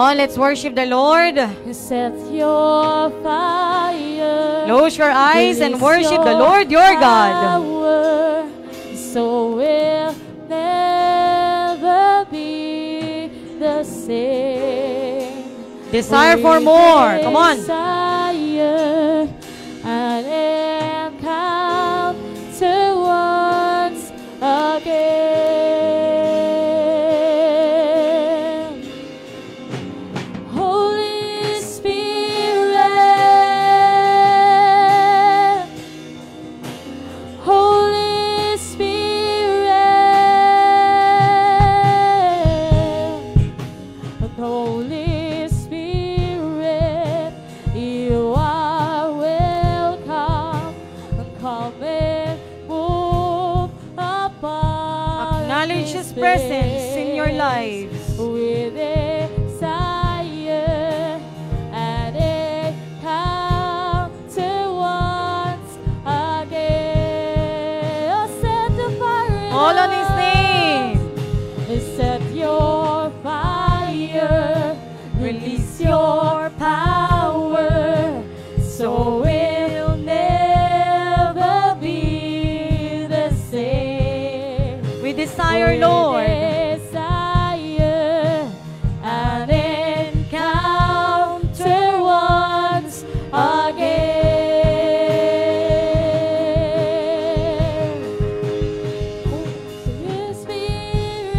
on, let's worship the Lord. Set your fire. Close your eyes and worship the Lord your God. So we'll never be the same. Desire for more. Come on. Desire and encounter once again. Holy Spirit, Holy Spirit, Holy Spirit, you are welcome. Come and move upon Acknowledge this His presence in your place. lives. We desire and encounter once again. Oh, set the fire. All on His name. Set your fire. Release your power. So we'll never be the same. We desire, Lord. Desire and encounter once again. Holy Spirit,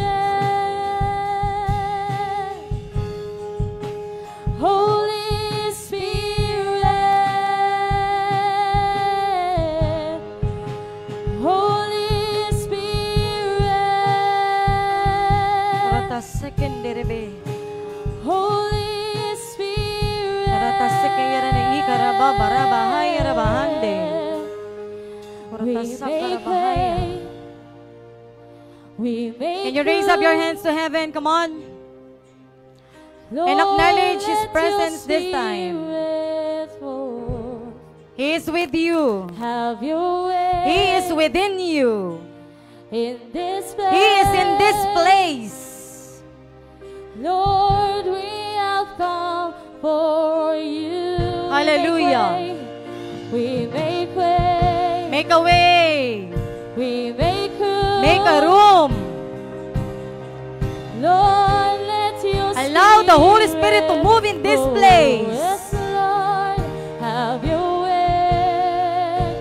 Holy Spirit, Holy Spirit, Rata sekenderebe. Holy Spirit. Rata sekeyara na ikaraba baraba hayara bahande. We Rata make sakara bahaya. way. We make Can you raise up your hands to heaven? Come on. And acknowledge His presence this time. He is with you. Have your way. He is within you. In this place. He is in this place. Lord, we have come for you. Hallelujah. We make way. Make a way. We make room. Make a room. Lord, let your Allow the Holy Spirit to move in this place. Yes, Lord, have your way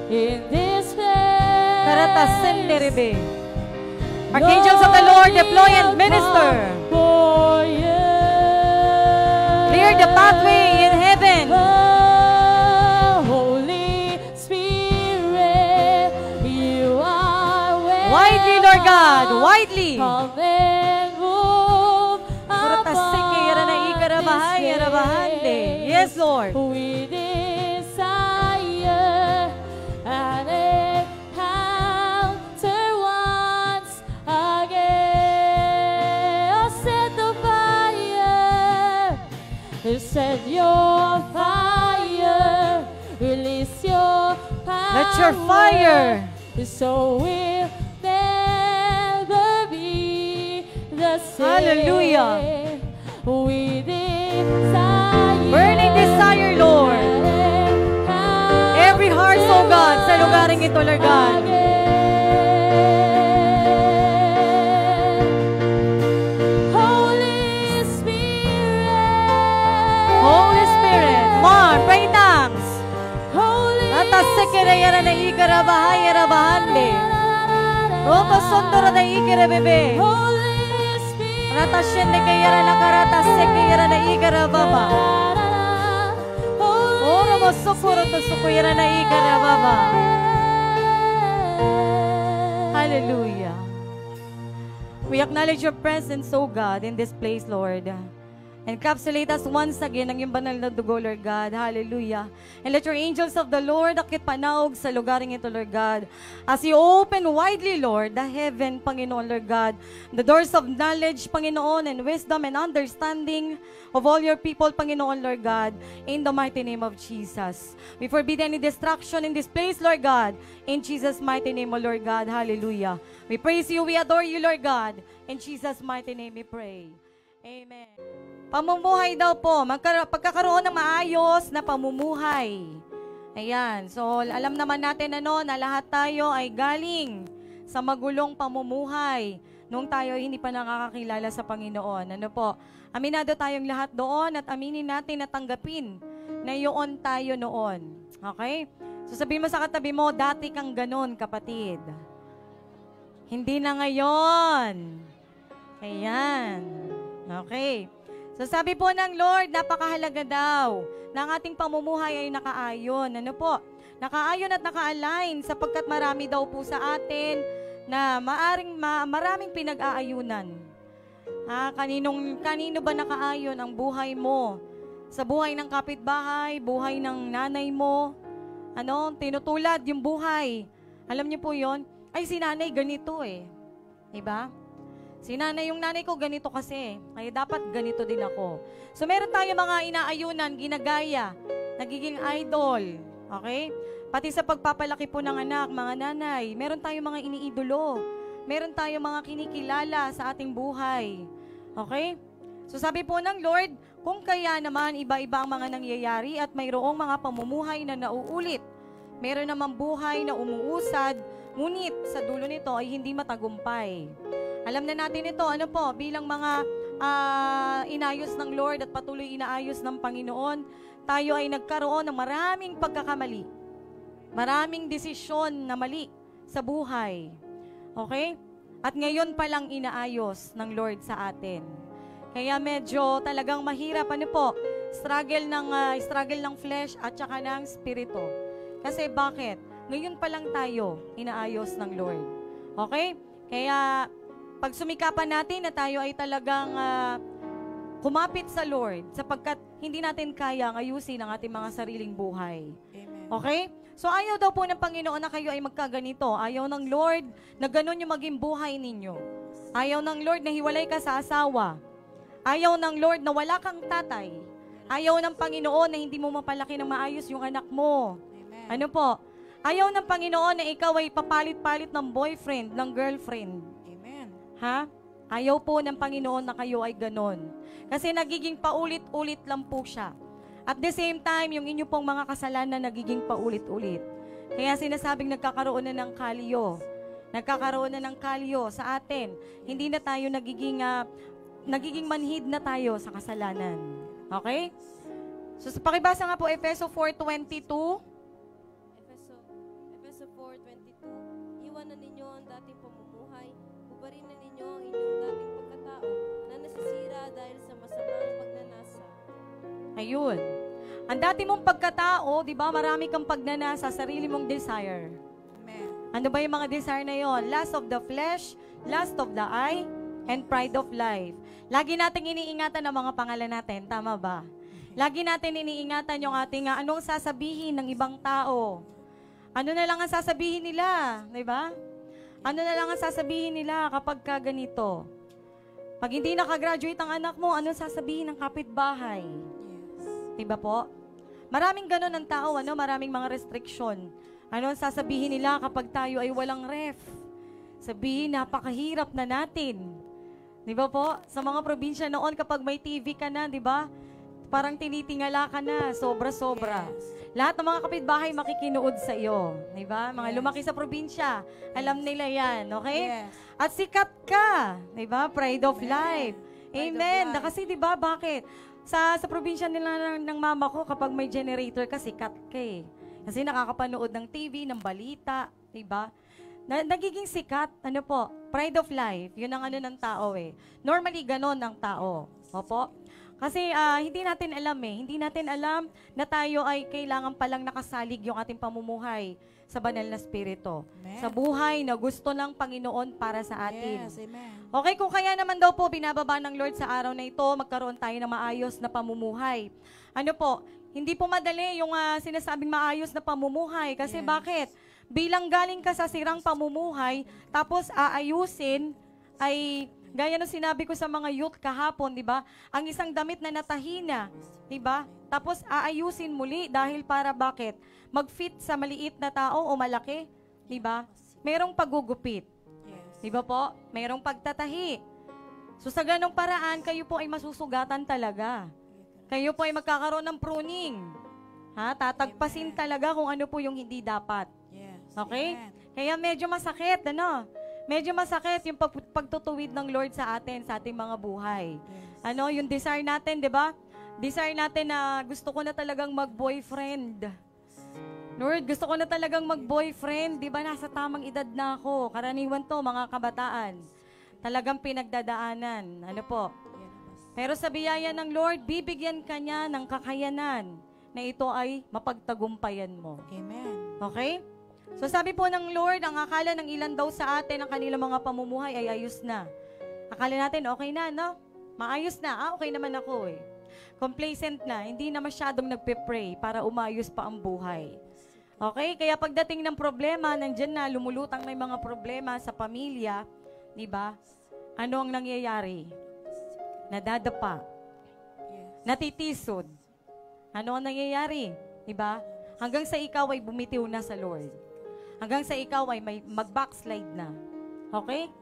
in this place. Karata senderebe. Archangels of the Lord, deploy and minister. For you. Clear the pathway in heaven. Oh, Holy Spirit, you are welcome. Widely, Lord God, widely. Come and move Karata sekeyara na ikarabahaya rabahande. Yes, Lord. We desire and encounter once again. Oh, set the fire. Set your fire. Release your power. Let your fire. So we'll never be the same. Hallelujah. We desire. Burning desire, Lord. Every heart, oh God, sa lugaring ito, Lord God. Holy Spirit. Holy Spirit, come on, pray in tongues. Holy Rata sekeyara na ikarabahaya rabahande. Roto sondora na ikarabebe. Holy Spirit. Rata shende kayara na karata sekeyara na ikarababa. Oro mo sukuro to sukuyara na ikarababa. Hallelujah. We acknowledge your presence, O God, in this place, Lord. Encapsulate us once again ng iyong banal na dugo, Lord God. Hallelujah. And let your angels of the Lord akit panaog sa lugaring ito, Lord God. As you open widely, Lord, the heaven, Panginoon, Lord God. The doors of knowledge, Panginoon, and wisdom and understanding of all your people, Panginoon, Lord God. In the mighty name of Jesus. We forbid any destruction in this place, Lord God. In Jesus' mighty name, O Lord God. Hallelujah. We praise you, we adore you, Lord God. In Jesus' mighty name we pray. Amen. Pamumuhay daw po, pagkakaroon ng maayos na pamumuhay. Ayan, so alam naman natin na lahat tayo ay galing sa magulong pamumuhay nung tayo hindi pa nakakakilala sa Panginoon. Ano po? Aminado tayong lahat doon at aminin natin at tanggapin na yun tayo noon. Okay? So sabihin mo sa katabi mo, dati kang ganun, kapatid. Hindi na ngayon. Ayan. Okay. So sabi po ng Lord, napakahalaga daw na ang ating pamumuhay ay nakaayon. Ano po? Nakaayon at naka-align sapagkat marami daw po sa atin na maraming pinag-aayunan. Kanino ba nakaayon ang buhay mo? Sa buhay ng kapitbahay, buhay ng nanay mo, tinutulad yung buhay. Alam niyo po yon? Ay, si nanay ganito eh. Diba? Yung nanay ko ganito kasi, kaya dapat ganito din ako. So meron tayo mga inaayunan, ginagaya, nagiging idol. Okay? Pati sa pagpapalaki po ng anak, mga nanay, meron tayong mga iniidolo. Meron tayong mga kinikilala sa ating buhay. Okay? So sabi po ng Lord, kung kaya naman iba-iba ang mga nangyayari at mayroong mga pamumuhay na nauulit, meron namang buhay na umuusad, ngunit sa dulo nito ay hindi matagumpay. Alam na natin ito, bilang mga inayos ng Lord at patuloy inaayos ng Panginoon, tayo ay nagkaroon ng maraming pagkakamali. Maraming desisyon na mali sa buhay. Okay? At ngayon pa lang inaayos ng Lord sa atin. Kaya medyo talagang mahirap, struggle ng flesh at saka ng spirito. Kasi bakit? Ngayon pa lang tayo inaayos ng Lord. Okay? Kaya pag sumikapan natin na tayo ay talagang kumapit sa Lord sapagkat hindi natin kayang ayusin ang ating mga sariling buhay. Amen. Okay? So ayaw daw po ng Panginoon na kayo ay magkaganito. Ayaw ng Lord na ganun yung maging buhay ninyo. Ayaw ng Lord na hiwalay ka sa asawa. Ayaw ng Lord na wala kang tatay. Ayaw ng Panginoon na hindi mo mapalaki ng maayos yung anak mo. Amen. Ano po? Ayaw ng Panginoon na ikaw ay papalit-palit ng boyfriend, ng girlfriend. Amen. Ha? Ayaw po ng Panginoon na kayo ay ganon. Kasi nagiging paulit-ulit lang po siya. At the same time, yung inyo pong mga kasalanan nagiging paulit-ulit. Kaya sinasabing nagkakaroon na ng kalyo. Nagkakaroon na ng kalyo sa atin. Hindi na tayo nagiging manhid na tayo sa kasalanan. Okay? So pakibasa nga po Efeso 4:22. Efeso 4:22. Iwanan ninyo ang dating pamumuhay, hubarin na ninyo ang inyong dating pagkatao na nasisira dahil sa masamang pagnanasa. Ayun. Ang dati mong pagkatao, di ba, marami kang pagnanasa, sarili mong desire. Amen. Ano ba yung mga desire na yon? Lust of the flesh, lust of the eye, and pride of life. Lagi nating iniingatan ang mga pangalan natin, tama ba? Lagi natin iniingatan yung ating anong sasabihin ng ibang tao. Ano na lang ang sasabihin nila, di ba? Ano na lang ang sasabihin nila kapag ka ganito? Pag hindi nakagraduate ang anak mo, anong sasabihin ng kapitbahay? Yes. Diba po? Maraming ganun ang tao, maraming mga restriction. Ano ang sasabihin nila kapag tayo ay walang ref? Sabihin, napakahirap na natin. Diba po? Sa mga probinsya noon, kapag may TV ka na, diba? Parang tinitingala ka na, sobra-sobra. Yes. Lahat ng mga kapitbahay makikinood sa iyo. Diba? Mga Yes. lumaki sa probinsya, alam nila yan, okay? Yes. At sikat ka, diba? Pride of Amen. life. Pride of Amen. life. Kasi diba, bakit? Sa probinsya nila ng mama ko, kapag may generator ka, sikat ka eh. Kasi nakakapanood ng TV, ng balita, diba? Nagiging sikat, pride of life, yun ang ng tao eh. Normally, ganon ang tao. Opo? Kasi hindi natin alam na tayo ay kailangan palang nakasalig yung ating pamumuhay sa banal na spirito. Amen. Sa buhay na gusto ng Panginoon para sa atin. Yes, amen. Okay, kung kaya naman daw po binababa ng Lord sa araw na ito, magkaroon tayo ng maayos na pamumuhay. Hindi po madali yung sinasabing maayos na pamumuhay. Kasi Yes. bakit? Bilang galing ka sa sirang pamumuhay, tapos aayusin, ay gaya ng sinabi ko sa mga youth kahapon, di ba? Ang isang damit na natahina, di ba? Tapos aayusin muli dahil para bakit? Mag-fit sa maliit na tao o malaki, di ba? Merong pagugupit. Yes. Di ba po? Merong pagtatahi. So sa ganong paraan, kayo po ay masusugatan talaga. Kayo po ay magkakaroon ng pruning. Tatagpasin talaga kung ano po yung hindi dapat. Yes. Okay? Amen. Kaya medyo masakit, ano? Medyo masakit yung pagtutuwid ng Lord sa atin, sa ating mga buhay. Yes. Ano, yung desire natin, di ba? Desire natin na gusto ko na talagang mag-boyfriend. Lord, gusto ko na talagang mag-boyfriend. Di ba, nasa tamang edad na ako. Karaniwan to, mga kabataan. Talagang pinagdadaanan. Ano po? Pero sa biyaya ng Lord, bibigyan ka niya ng kakayanan na ito ay mapagtagumpayan mo. Amen. Okay? So sabi po ng Lord, ang akala ng ilan daw sa atin ang kanilang mga pamumuhay ay ayos na. Akala natin, okay na, no? Maayos na. Okay naman ako eh. Complacent na. Hindi na masyadong nagpe-pray para umayos pa ang buhay. Okay? Kaya pagdating ng problema, nandyan na, lumulutang na yung mga problema sa pamilya, di ba? Ano ang nangyayari? Nadadapa. Natitisod. Ano ang nangyayari? Di ba? Hanggang sa ikaw ay bumitiw na sa Lord. Hanggang sa ikaw ay may mag-backslide na. Okay?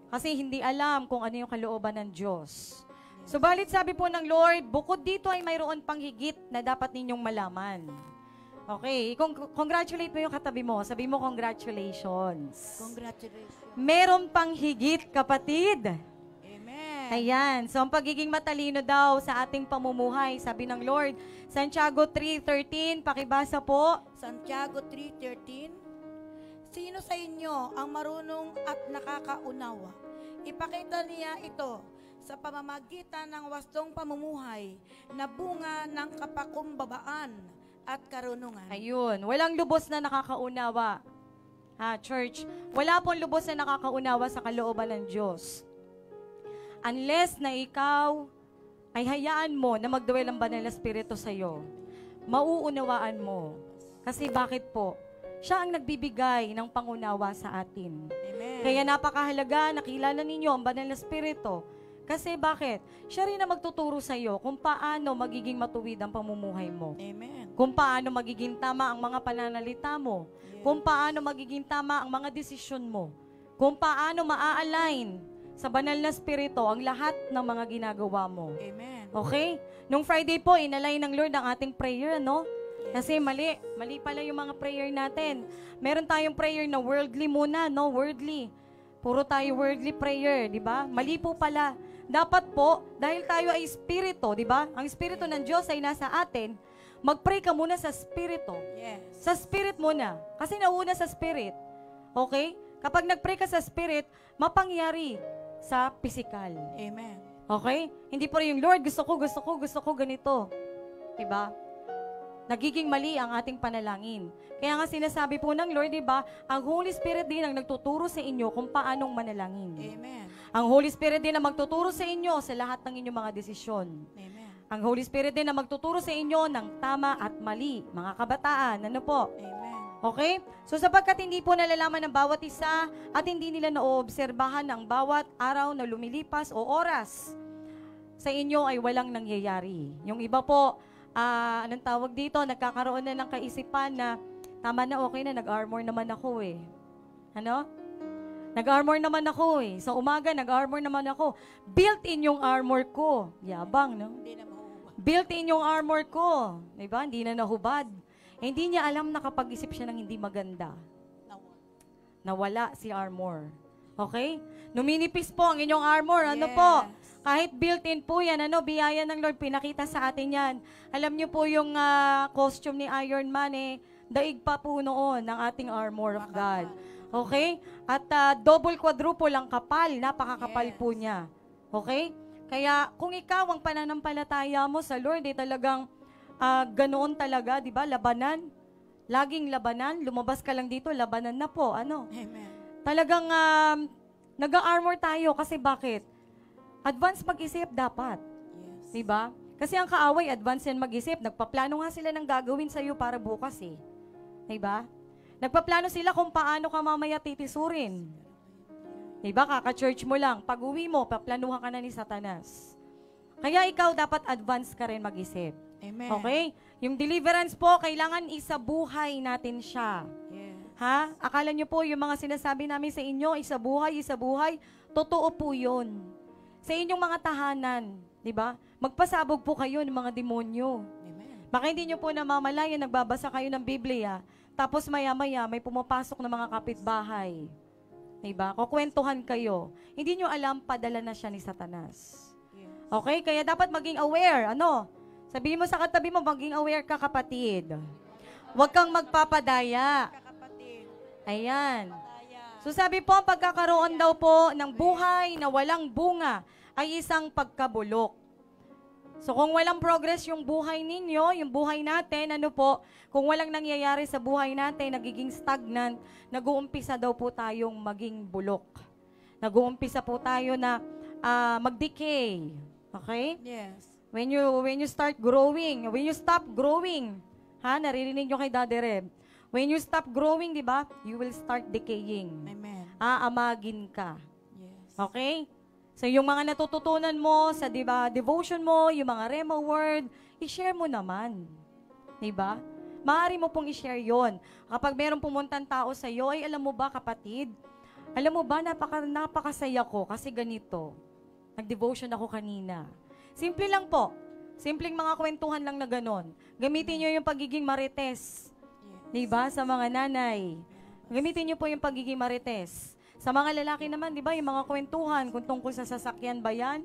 Kasi hindi alam kung ano yung kalooban ng Diyos. Subalit sabi po ng Lord, bukod dito ay mayroon pang higit na dapat ninyong malaman. Okay, congratulate mo yung katabi mo. Sabi mo, congratulations. Congratulations. Meron pang higit, kapatid. Amen. Ayan. So, ang pagiging matalino daw sa ating pamumuhay, sabi ng Lord, Santiago 3:13, pakibasa po. Santiago 3:13. Sino sa inyo ang marunong at nakakaunawa? Ipakita niya ito sa pamamagitan ng wastong pamumuhay na bunga ng kapakumbabaan at karunungan. Ayun. Walang lubos na nakakaunawa. Church, wala pong lubos na nakakaunawa sa kalooban ng Diyos. Unless na ikaw ay hayaan mo na magdawal ang banal na Espiritu sa iyo, mauunawaan mo. Kasi bakit po? Siya ang nagbibigay ng pangunawa sa atin. Amen. Kaya napakahalaga na kilala ninyo ang banal na Espiritu. Kasi bakit? Siya rin na magtuturo sa iyo kung paano magiging matuwid ang pamumuhay mo. Amen. Kung paano magiging tama ang mga pananalita mo. Kung paano magiging tama ang mga desisyon mo. Kung paano maa-align sa banal na Espiritu ang lahat ng mga ginagawa mo. Amen. Okay? Nung Friday po, inalay ng Lord ang ating prayer, no? Kasi mali pala yung mga prayer natin. Meron tayong prayer na worldly muna, no? Worldly. Puro tayo worldly prayer, di ba? Mali po pala. Dapat po, dahil tayo ay Espiritu, di ba? Ang Espiritu ng Diyos ay nasa atin, mag-pray ka muna sa Espiritu. Yes. Sa Spirit muna. Kasi nauna sa Spirit. Okay? Kapag nag-pray ka sa Spirit, mapangyari sa physical. Amen. Okay? Hindi po yung, Lord, gusto ko ganito. Diba? Nagiging mali ang ating panalangin. Kaya nga sinasabi po ng Lord, diba, ang Holy Spirit din ang nagtuturo sa inyo kung paanong manalangin. Amen. Ang Holy Spirit din ang magtuturo sa inyo sa lahat ng inyong mga desisyon. Amen. Ang Holy Spirit din ang magtuturo sa inyo ng tama at mali, mga kabataan. Ano po? Amen. Okay? So sapagkat hindi po nalalaman ng bawat isa at hindi nila naoobserbahan ng bawat araw na lumilipas o oras, sa inyo ay walang nangyayari. Yung iba po, anong tawag dito, nagkakaroon na ng kaisipan na tama na, okay na, nag-armor naman ako eh. Ano? Nag-armor naman ako eh. Sa umaga, nag-armor naman ako. Built-in yung armor ko. Yabang, no? Hindi na mahuhubad. Built-in yung armor ko. Diba? Hindi na nahubad. Hindi niya alam na kapag isip siya ng hindi maganda, nawala si armor. Okay? Numinipis po ang inyong armor. Ano Yes. po? Kahit built-in po yan, biyaya ng Lord, pinakita sa atin yan. Alam niyo po yung costume ni Iron Man, daig pa po noon ng ating armor of God. Okay? At double quadruple ang kapal, napakakapal Yes. po niya. Okay? Kaya kung ikaw ang pananampalataya mo sa Lord, talagang ganoon talaga, di ba? Labanan. Laging labanan. Lumabas ka lang dito, labanan na po. Ano? Amen. Talagang nag-armor tayo kasi bakit? Advance mag-isip dapat. Yes. Diba? Kasi ang kaaway, advance yan mag-isip. Nagpaplano nga sila ng gagawin sa'yo para bukas eh. Diba? Nagpaplano sila kung paano ka mamaya titisurin. Diba? Kaka-church mo lang. Pag uwi mo, paplanuhan ka na ni Satanas. Kaya ikaw dapat advance ka rin mag-isip. Amen. Okay? Yung deliverance po, kailangan isabuhay natin siya. Yes. Ha? Akala nyo po, yung mga sinasabi namin sa inyo, isabuhay, totoo po yun. sa inyong mga tahanan, di ba? Magpasabog po kayo ng mga demonyo. Amen. Baka hindi nyo po namamalayan, nagbabasa kayo ng Biblia, tapos maya-maya may pumapasok na mga kapitbahay. Diba? Kukwentuhan kayo. Hindi nyo alam, padala na siya ni Satanas. Yes. Okay? Kaya dapat maging aware. Ano? Sabihin mo sa katabi mo, maging aware ka, kapatid. Huwag kang magpapadaya. Kapatid. Ayan. Taya. So sabi po, ang pagkakaroon daw po ng buhay na walang bunga ay isang pagkabulok. So kung walang progress yung buhay ninyo, yung buhay natin, ano po, kung walang nangyayari sa buhay natin, nagiging stagnant, nag-uumpisa daw po tayong maging bulok. Nag-uumpisa po tayo na mag-decay. Okay? Yes. When you start growing, when you stop growing, naririnig nyo kay Daddy Reb, when you stop growing, di ba, you will start decaying. Amen. Aamagin ka. Yes. Okay? So, yung mga natututunan mo sa devotion mo, yung mga Rema word, i-share mo naman. Diba? Maaari mo pong i-share yon. Kapag mayroong pumuntang tao sa iyo, ay alam mo ba, kapatid? Alam mo ba, napakasaya ko kasi ganito. Nag-devotion ako kanina. Simple lang po. Simpleng mga kwentuhan lang na ganon. Gamitin nyo yung pagiging marites. Diba? Sa mga nanay. Gamitin nyo po yung pagiging marites. Sa mga lalaki naman, di ba, yung mga kwentuhan, kung tungkol sa sasakyan ba yan?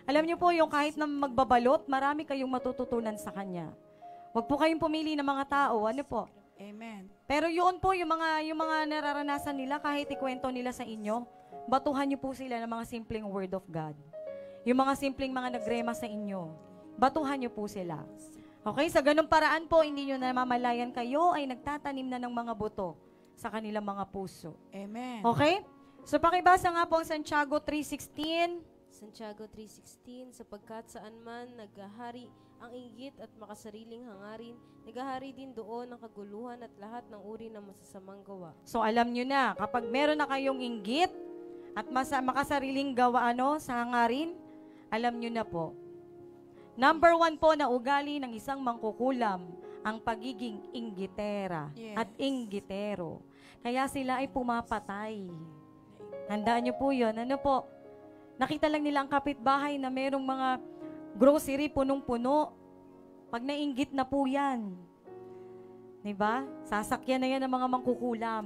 Alam niyo po, yung kahit na magbabalot, marami kayong matututunan sa kanya. Huwag po kayong pumili ng mga tao, ano po? Amen. Pero yun po, yung mga nararanasan nila, kahit ikwento nila sa inyo, batuhan niyo po sila ng mga simpleng word of God. Yung mga simpleng mga nagrema sa inyo, batuhan niyo po sila. Okay, sa ganung paraan po, hindi nyo namamalayan kayo ay nagtatanim na ng mga buto sa kanilang mga puso. Amen. Okay? So pakibasa nga po ang Santiago 3:16. Santiago 3:16, sapagkat saan man naghahari ang inggit at makasariling hangarin, naghahari din doon ang kaguluhan at lahat ng uri ng masasamang gawa. So alam nyo na, kapag meron na kayong inggit at makasariling gawa sa hangarin, alam nyo na po. Number 1 po na ugali ng isang mangkukulam, ang pagiging inggitera at inggitero. Kaya sila ay pumapatay. Handaan nyo po yun. Ano po? Nakita lang nila ang kapitbahay na merong mga grocery punong-puno. Pag nainggit na po yan. Diba? Sasakyan na yan ng mga mangkukulam.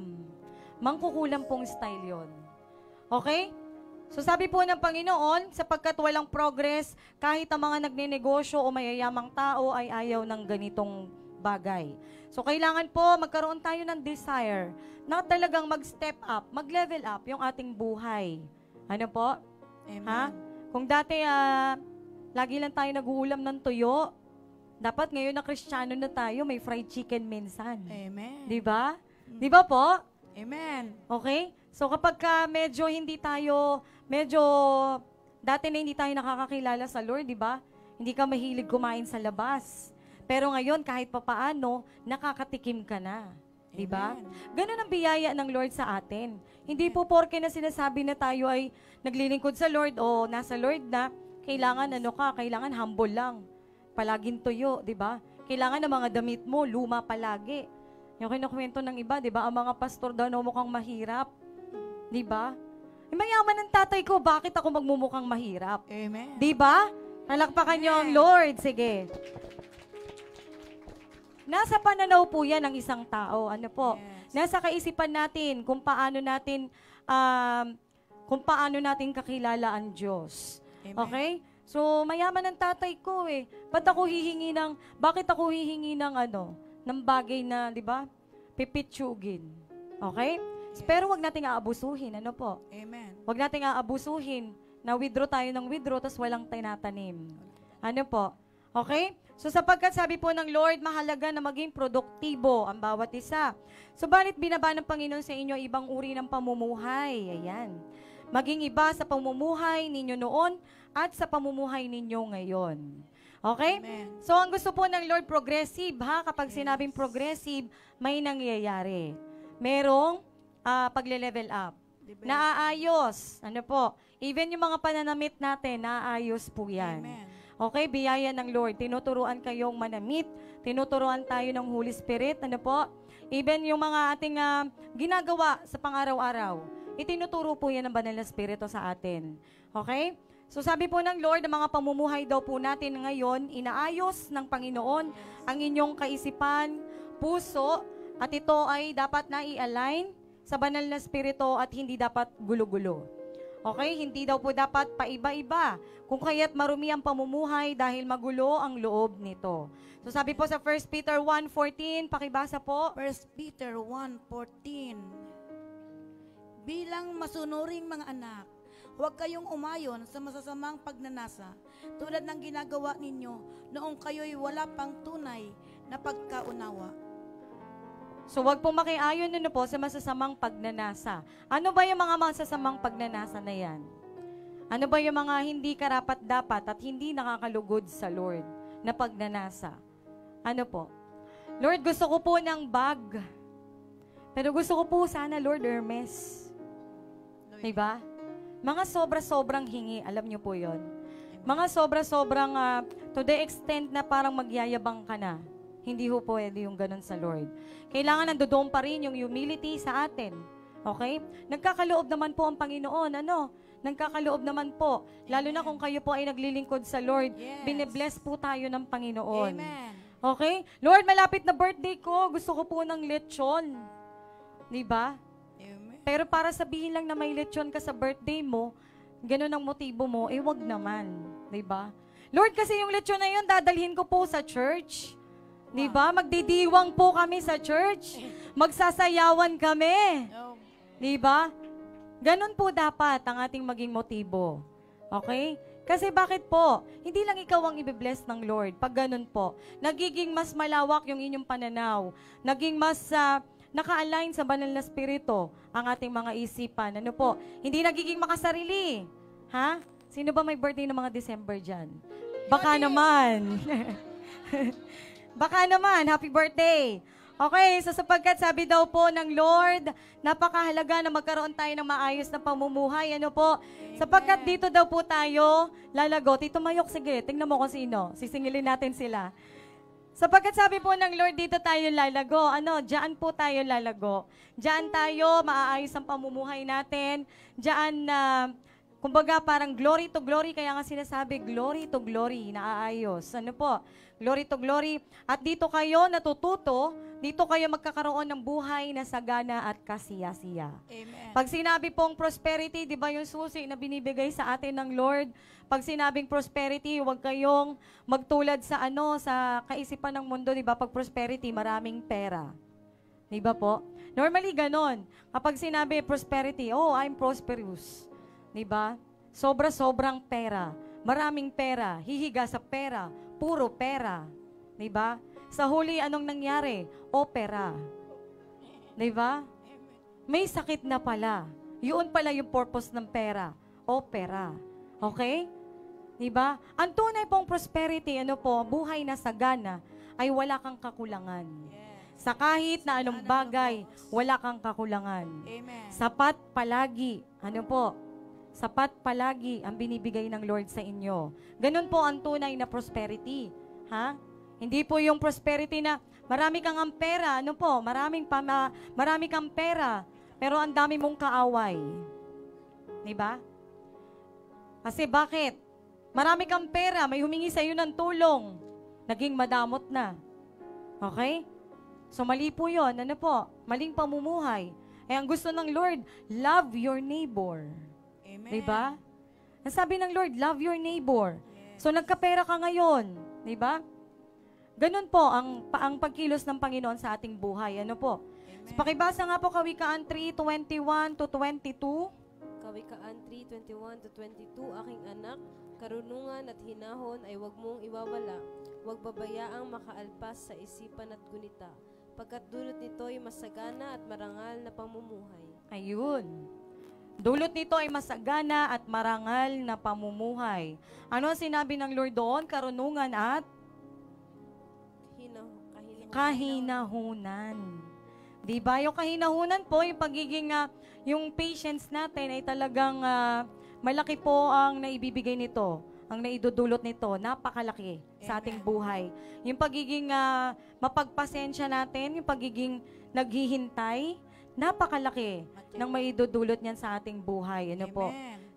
Mangkukulam pong style yon. Okay? So sabi po ng Panginoon, sapagkat walang progress, kahit ang mga nagnenegosyo o mayayamang tao ay ayaw ng ganitong bagay. So kailangan po magkaroon tayo ng desire na talagang mag-step up, mag-level up yung ating buhay. Ano po? Amen. Ha? Kung dati lagi lang tayo nag-uulam ng tuyo, dapat ngayon na Kristiyano na tayo, may fried chicken minsan. Amen. Di ba? Di ba po? Amen. Okay? So kapag medyo dati na hindi tayo nakakakilala sa Lord, di ba? Hindi ka mahilig kumain sa labas. Pero ngayon, kahit papaano, nakakatikim ka na. Di ba? Ganun ang biyaya ng Lord sa atin. Hindi po porke na sinasabi na tayo ay naglilingkod sa Lord o nasa Lord na, kailangan humble lang. Palaging tuyo, di ba? Kailangan ng mga damit mo, luma palagi. Yung kinukwento ng iba, di ba? Ang mga pastor daw na mukhang mahirap. Di ba? Mayaman ng tatay ko, bakit ako magmumukhang mahirap? Amen. Di ba? Palakpakan niyo ang Lord. Sige. Nasa pananaw po yan ng isang tao. Ano po? Yes. Nasa kaisipan natin kung paano natin kakilala ang Diyos. Amen. Okay? So, mayaman ng tatay ko bakit ako hihingi ng ng bagay na, di ba? Pipitsugin. Okay? Yes. Pero wag nating aabusuhin. Ano po? Amen. Wag nating aabusuhin na withdraw tayo ng withdraw tas walang tinatanim. Ano po? Okay? So sapagkat sabi po ng Lord, mahalaga na maging produktibo ang bawat isa. Subalit binaba ng Panginoon sa inyo ibang uri ng pamumuhay. Ayan. Maging iba sa pamumuhay ninyo noon at sa pamumuhay ninyo ngayon. Okay? Amen. So ang gusto po ng Lord, progressive ha. Kapag sinabing progressive, may nangyayari. Merong pagle-level up. Naaayos. Ano po? Even yung mga pananamit natin, naaayos po yan. Amen. Okay, biyaya ng Lord. Tinuturuan kayong manamit. Tinuturuan tayo ng Holy Spirit. Ano po? Even yung mga ating ginagawa sa pang-araw-araw, itinuturo po yan ng Banal na Espiritu sa atin. Okay? So sabi po ng Lord, ang mga pamumuhay daw po natin ngayon, inaayos ng Panginoon ang inyong kaisipan, puso, at ito ay dapat na i-align sa banal na spirito at hindi dapat gulo-gulo. Okay? Hindi daw po dapat paiba-iba. Kung kaya't marumi ang pamumuhay dahil magulo ang loob nito. So sabi po sa 1 Peter 1:14, pakibasa po. 1 Peter 1:14. Bilang masunuring mga anak, huwag kayong umayon sa masasamang pagnanasa tulad ng ginagawa ninyo noong kayo'y wala pang tunay na pagkaunawa. So wag pong makiayon po sa masasamang pagnanasa. Ano ba yung mga masasamang pagnanasa na yan? Ano ba yung mga hindi karapat-dapat at hindi nakakalugod sa Lord na pagnanasa? Ano po? Lord, gusto ko po ng bag. Pero gusto ko po sana, Lord, Hermes. Diba? Mga sobra-sobrang hingi, alam niyo po yon. Mga sobra-sobrang to the extent na parang magyayabang ka na. Hindi ho pwede yung ganun sa Lord. Kailangan nandoon pa rin yung humility sa atin. Okay? Nagkakaloob naman po ang Panginoon. Nagkakaloob naman po. Lalo na kung kayo po ay naglilingkod sa Lord. Yes. Bine-bless po tayo ng Panginoon. Amen. Okay? Lord, malapit na birthday ko. Gusto ko po ng lechon. Diba? Amen. Pero para sabihin lang na may lechon ka sa birthday mo, ganun ang motibo mo, wag naman. Diba? Lord, kasi yung lechon na yun, dadalhin ko po sa church. Diba? Magdidiwang po kami sa church. Magsasayawan kami. Oh. Diba? Ganon po dapat ang ating maging motibo. Okay? Kasi bakit po? Hindi lang ikaw ang ibibless ng Lord. Pag ganon po, nagiging mas malawak yung inyong pananaw. Naging mas naka-align sa banal na spirito ang ating mga isipan. Ano po? Hindi nagiging makasarili. Ha? Sino ba may birthday ng mga December dyan? Baka naman. Baka naman, happy birthday. Okay, so sapagkat sabi daw po ng Lord, napakahalaga na magkaroon tayo ng maayos na pamumuhay. Ano po? Sapagkat dito daw po tayo lalago. Tito Mayok, sige, tingnan mo kung sino. Sisingilin natin sila. Sapagkat sabi po ng Lord, dito tayo lalago. Diyan po tayo lalago. Diyan tayo maaayos ang pamumuhay natin. Diyan kumbaga parang glory to glory, kaya nga sinasabi, glory to glory, naaayos. Ano po? Glory to glory. At dito kayo natututo, dito kayo magkakaroon ng buhay na sagana at kasiya-siya. Amen. Pag sinabi pong prosperity, di ba yung susi na binibigay sa atin ng Lord? Pag sinabing prosperity, huwag kayong magtulad sa sa kaisipan ng mundo, di ba? Pag prosperity, maraming pera. Di ba po? Normally, ganon. Kapag sinabi prosperity, oh, I'm prosperous. Diba? Sobra-sobrang pera. Maraming pera. Hihiga sa pera. Puro pera. Diba? Sa huli, anong nangyari? Opera. Diba? May sakit na pala. Yun pala yung purpose ng pera. Opera. Okay? Diba? Ang tunay pong prosperity, buhay na sagana, ay wala kang kakulangan. Sa kahit na anong bagay, wala kang kakulangan. Amen. Sapat palagi. Sapat palagi ang binibigay ng Lord sa inyo. Ganun po ang tunay na prosperity. Ha? Hindi po yung prosperity na marami kang ang pera, marami kang pera, pero ang dami mong kaaway. Diba? Kasi bakit? Marami kang pera, may humingi sa iyo ng tulong, naging madamot na. Okay? So mali po yun. Maling pamumuhay. Ang gusto ng Lord, love your neighbor. Amen. Diba? Ang sabi ng Lord, love your neighbor. Yes. So nagkapera ka ngayon. Diba? Ganun po ang pagkilos ng Panginoon sa ating buhay. So, pakibasa nga po Kawikaan 3:21-22. Kawikaan 3:21-22, aking anak, karunungan at hinahon ay huwag mong iwawala. Huwag babayaang makaalpas sa isipan at gunita. Pagkat dulot nito ay masagana at marangal na pamumuhay. Ayun. Dulot nito ay masagana at marangal na pamumuhay. Ano ang sinabi ng Lord doon? Karunungan at kahinahunan. Diba? Yung kahinahunan po, yung pagiging, yung patience natin ay talagang malaki po ang naibibigay nito. Ang naidudulot nito, napakalaki sa ating buhay. Yung pagiging mapagpasensya natin, yung pagiging naghihintay, napakalaki ng maidudulot niyan sa ating buhay. Po?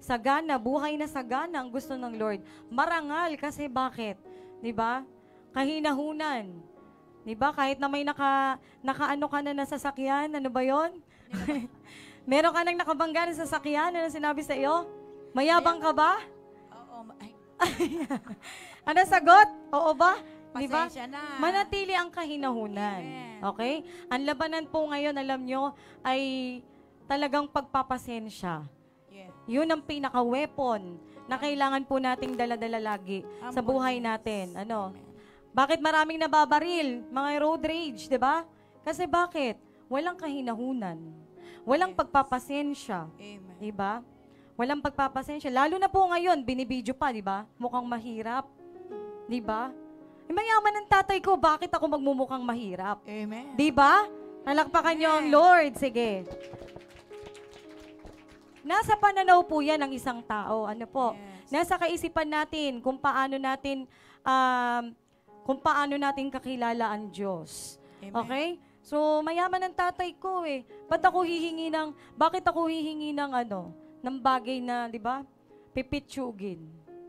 Sagana, buhay na sagana ang gusto ng Lord. Marangal kasi bakit? 'Di ba? Kahinahunan. 'Di ba? Kahit na may nakaano ka na na sasakyan, ano ba 'yon? Meron ka nang nakabangga na sasakyan, ano sinabi sa iyo? Mayabang ka ba? Oo, ay, Ano sagot? Oo ba? Di ba? pasensya na. Manatili ang kahinahunan. Amen. Okay? Ang labanan po ngayon, alam nyo, ay talagang pagpapasensya. Yes. Yun ang pinaka-weapon na kailangan po nating dala-dala lagi sa buhay natin. Ano? Bakit maraming nababaril? Mga road rage, di ba? Kasi bakit? Walang kahinahunan. Walang pagpapasensya. Amen. Di ba? Walang pagpapasensya. Lalo na po ngayon, binibidyo pa, di ba? Mukhang mahirap. Di ba? Mayaman ng tatay ko, bakit ako magmumukhang mahirap? Amen. Di ba? Nalakpakan niyo ang Lord. Sige. Nasa pananaw po yan ng isang tao. Ano po? Yes. Nasa kaisipan natin kung paano natin kakilala ang Diyos. Amen. Okay? So, mayaman ng tatay ko eh. Bakit ako hihingi ng ng bagay na, di ba? Pipitsugin.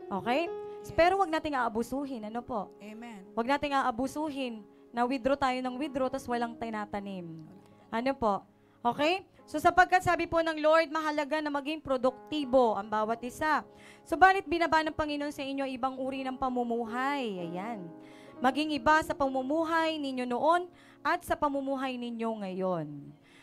Okay? Pero wag nating aabusuhin. Ano po? Amen. Wag nating aabusuhin na withdraw tayo ng withdraw tapos walang tinatanim. Ano po? Okay? So sapagkat sabi po ng Lord, mahalaga na maging produktibo ang bawat isa. Subalit binaba ng Panginoon sa inyo ibang uri ng pamumuhay. Ayan. Maging iba sa pamumuhay ninyo noon at sa pamumuhay ninyo ngayon.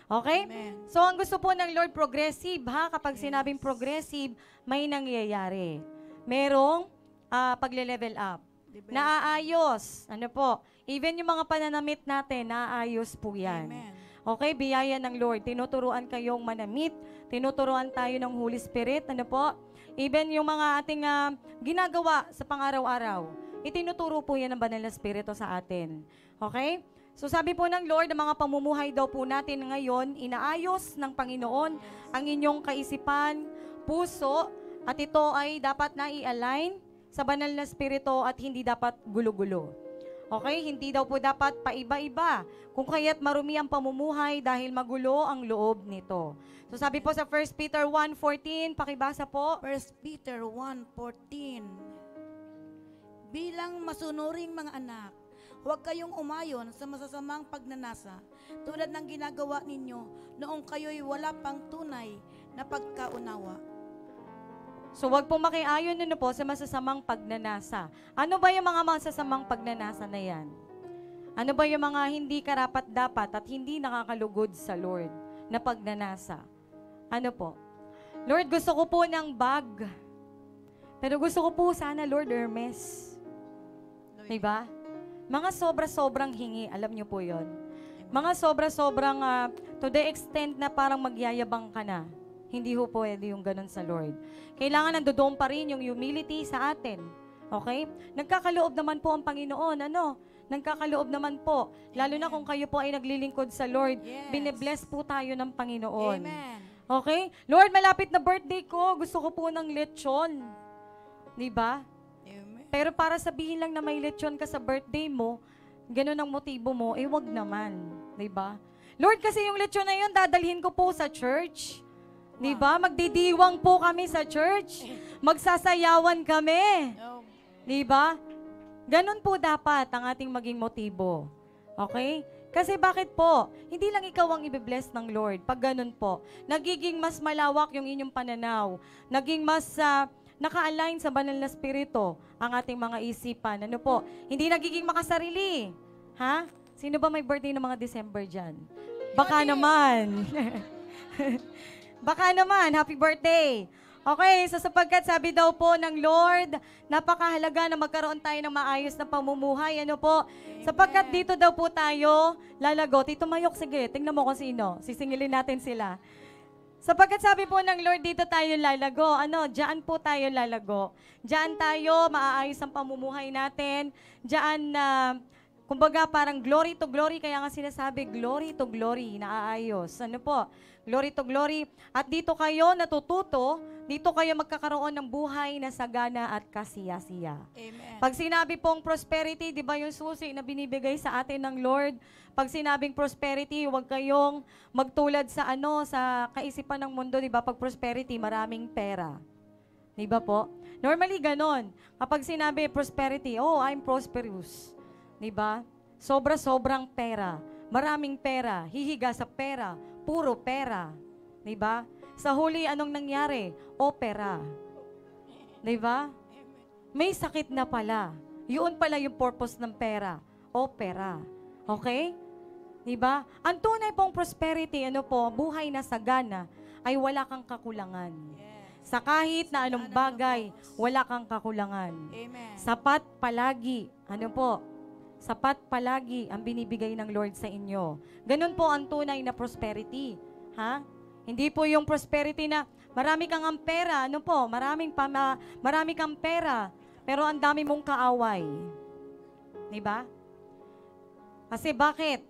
Okay? Amen. So ang gusto po ng Lord, progressive ha. Kapag sinabing progressive, may nangyayari. Merong pagle-level up. Diba? Naaayos. Ano po? Even yung mga pananamit natin, naaayos po yan. Amen. Okay, biyaya ng Lord. Tinuturuan kayong manamit. Tinuturuan tayo ng Holy Spirit. Ano po? Even yung mga ating ginagawa sa pang-araw-araw, itinuturo po yan ng Banal na Espiritu sa atin. Okay? So sabi po ng Lord, ang mga pamumuhay daw po natin ngayon, inaayos ng Panginoon ang inyong kaisipan, puso, at ito ay dapat na i-align sa Banal na Espiritu at hindi dapat gulo-gulo. Okay? Hindi daw po dapat paiba-iba. Kung kaya't marumi ang pamumuhay dahil magulo ang loob nito. So sabi po sa 1 Peter 1:14, pakibasa po. 1 Peter 1:14. Bilang masunuring mga anak, huwag kayong umayon sa masasamang pagnanasa tulad ng ginagawa ninyo noong kayo'y wala pang tunay na pagkaunawa. So wag po makiayon nyo po sa masasamang pagnanasa. Ano ba yung mga masasamang pagnanasa na yan? Ano ba yung mga hindi karapat-dapat at hindi nakakalugod sa Lord na pagnanasa? Ano po? Lord, gusto ko po ng bag. Pero gusto ko po sana, Lord, Hermes. Diba? Mga sobra-sobrang hingi, alam nyo po yon. Mga sobra-sobrang to the extent na parang magyayabang ka na. Hindi ho pwede yung ganun sa Lord. Kailangan nandoon pa rin yung humility sa atin. Okay? Nagkakaloob naman po ang Panginoon. Ano? Nagkakaloob naman po. Lalo na kung kayo po ay naglilingkod sa Lord. Yes. Bine-bless po tayo ng Panginoon. Amen. Okay? Lord, malapit na birthday ko. Gusto ko po ng lechon. Diba? Amen. Pero para sabihin lang na may lechon ka sa birthday mo, ganun ang motibo mo, eh wag naman. Diba? Lord, kasi yung lechon na yun, dadalhin ko po sa church. Diba? Magdidiwang po kami sa church. Magsasayawan kami. Oh, Diba? Ganon po dapat ang ating maging motibo. Okay? Kasi bakit po? Hindi lang ikaw ang ibe-bless ng Lord. Pag ganon po, nagiging mas malawak yung inyong pananaw. Naging mas naka-align sa Banal na Espiritu ang ating mga isipan. Ano po? Hindi nagiging makasarili. Ha? Sino ba may birthday ng mga December dyan? Baka naman. Baka naman. Happy birthday. Okay, so sapagkat sabi daw po ng Lord, napakahalaga na magkaroon tayo ng maayos na pamumuhay. Ano po? Sapagkat dito daw po tayo lalago. Tito Mayok, sige, tingnan mo kung sino. Sisingilin natin sila. Sapagkat sabi po ng Lord, dito tayo lalago. Ano? Diyan po tayo lalago. Diyan tayo maaayos ang pamumuhay natin. Diyan kumbaga parang glory to glory. Kaya nga sinasabi, glory to glory, naaayos. Ano po? Glory to glory. At dito kayo natututo, dito kayo magkakaroon ng buhay na sagana at kasiyasiya. amen. Pag sinabi pong prosperity, di ba yung susi na binibigay sa atin ng Lord? Pag sinabing prosperity, huwag kayong magtulad sa sa kaisipan ng mundo, di ba? Pag prosperity, maraming pera. Di ba po? Normally, ganon. Kapag sinabi prosperity, oh, I'm prosperous. Di ba? Sobra-sobrang pera. Maraming pera. Hihiga sa pera. Puro pera. Di ba? Sa huli, anong nangyari? Opera. Di ba? May sakit na pala. Yun pala yung purpose ng pera. Opera. Okay? Diba? Ang tunay pong prosperity, buhay na sagana, ay wala kang kakulangan. Sa kahit na anong bagay, wala kang kakulangan. Amen. Sapat palagi. Sapat palagi ang binibigay ng Lord sa inyo. Ganun po ang tunay na prosperity. Ha? Hindi po yung prosperity na marami kang ang pera, marami kang pera, pero ang dami mong kaaway. Diba? Kasi bakit?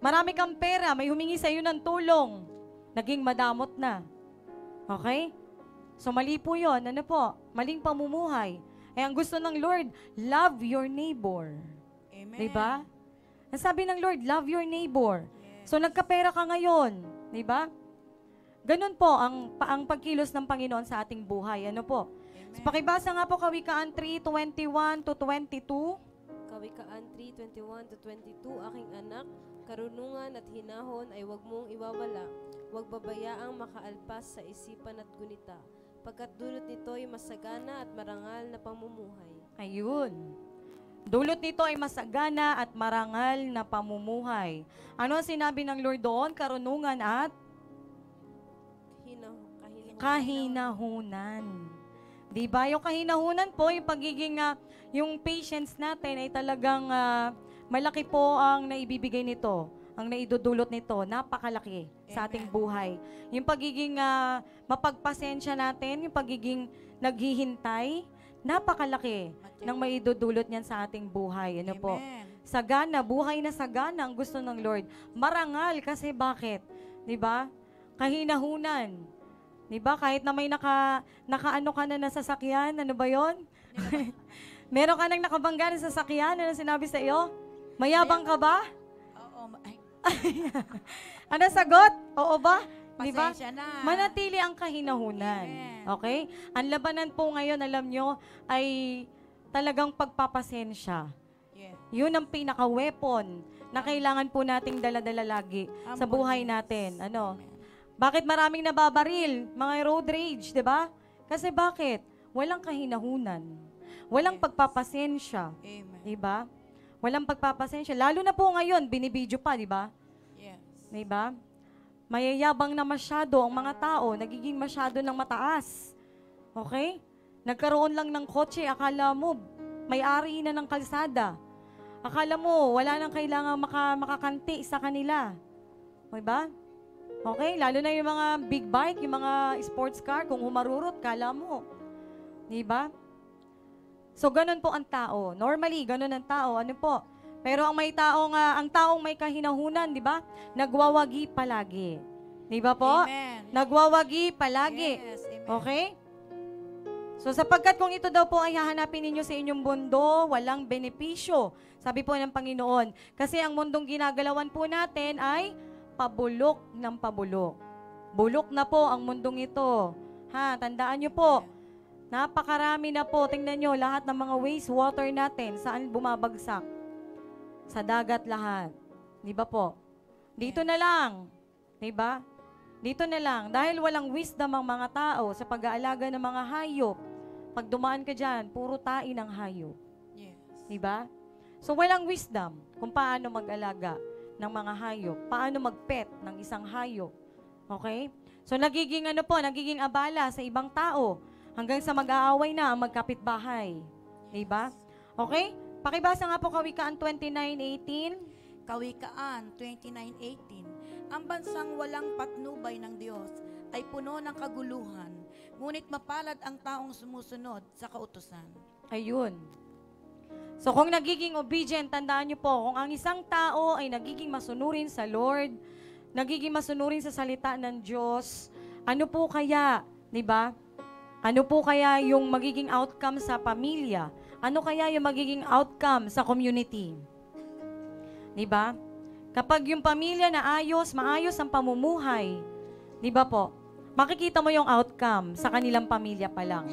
Marami kang pera, may humingi sa iyo ng tulong. Naging madamot na. Okay? So mali po yun. Maling pamumuhay. Ang gusto ng Lord, love your neighbor. Amen. Diba? Ang sabi ng Lord, love your neighbor. So nagkapera ka ngayon. Diba? Ganun po ang pagkilos ng Panginoon sa ating buhay. So, pakibasa nga po Kawikaan 3:21 to 22. Kawikaan 3:21 to 22, aking anak, karunungan at hinahon ay huwag mong iwawala, huwag babayaang makaalpas sa isipan at gunita, pagkat dulot nito ay masagana at marangal na pamumuhay. Ayun. Dulot nito ay masagana at marangal na pamumuhay. Ano ang sinabi ng Lord doon? Karunungan at kahinahunan. Diba? Yung kahinahunan po, yung pagiging, yung patience natin ay talagang malaki po ang naibibigay nito, ang naidudulot nito, napakalaki sa ating buhay. Yung pagiging mapagpasensya natin, yung pagiging naghihintay, napakalaki ng maidudulot niyan sa ating buhay. Po? Sagana, buhay na sagana ang gusto ng Lord. Marangal kasi bakit? Diba? Kahinahunan. Diba? Kahit na may nakaano ka na sasakyan, ano ba yon? Meron ka nang nakabangga na sasakyan, ano sinabi sa iyo? Mayabang ka ba? Oo. Ano sagot? Oo ba? Diba? Pasensya na. Manatili ang kahinahunan. Amen. Okay? Ang labanan po ngayon, alam nyo, ay talagang pagpapasensya. Yes. Yun ang pinaka-weapon na kailangan po nating dala-dala lagi sa buhay natin. Bakit maraming nababaril? Mga road rage, di ba? Kasi bakit? Walang kahinahunan. Walang pagpapasensya. Amen. Di ba? Walang pagpapasensya. Lalo na po ngayon, binibidyo pa, di ba? Yes. Di ba? Mayayabang na masyado ang mga tao, nagiging masyado ng mataas. Okay? Nagkaroon lang ng kotse, akala mo, may-ari na ng kalsada. Akala mo, wala nang kailangan makakanti sa kanila. di ba? Okay? Lalo na yung mga big bike, yung mga sports car, kung humarurot, kala mo. Di ba? So, ganun po ang tao. Normally, ganun ang tao. Ano po? Pero ang taong may kahinahunan, di ba? Nagwawagi palagi. Di ba po? Amen. Nagwawagi palagi. Yes. Amen. Okay? So, sapagkat kung ito daw po ay hahanapin ninyo sa inyong mundo, walang benepisyo. Sabi po ng Panginoon. Kasi ang mundong ginagalawan po natin ay pabulok ng pabulok. Bulok na po ang mundong ito. Ha, tandaan nyo po. Napakarami na po. Tingnan nyo, lahat ng mga wastewater natin, saan bumabagsak? Sa dagat lahat. Di ba po? Dito na lang. Di ba? Dito na lang. Dahil walang wisdom ang mga tao sa pag-aalaga ng mga hayop. Pag dumaan ka dyan, puro tain ang hayop. Yes. Di ba? So, walang wisdom kung paano mag-alaga ng mga hayop. Paano mag-pet ng isang hayop. Okay? So, nagiging abala sa ibang tao hanggang sa mag-aaway na ang magkapitbahay. Di ba? Okay? Pakibasa nga po Kawikaan 29:18. Kawikaan 29:18. Ang bansang walang patnubay ng Diyos ay puno ng kaguluhan, ngunit mapalad ang taong sumusunod sa kautusan. Ayun. So kung nagiging obedient, tandaan niyo po, kung ang isang tao ay nagiging masunurin sa Lord, nagiging masunurin sa salita ng Diyos, ano po kaya, di ba? Ano po kaya yung magiging outcome sa pamilya? Ano kaya yung magiging outcome sa community? Di ba? Kapag yung pamilya na maayos ang pamumuhay, di ba po? Makikita mo yung outcome sa kanilang pamilya pa lang.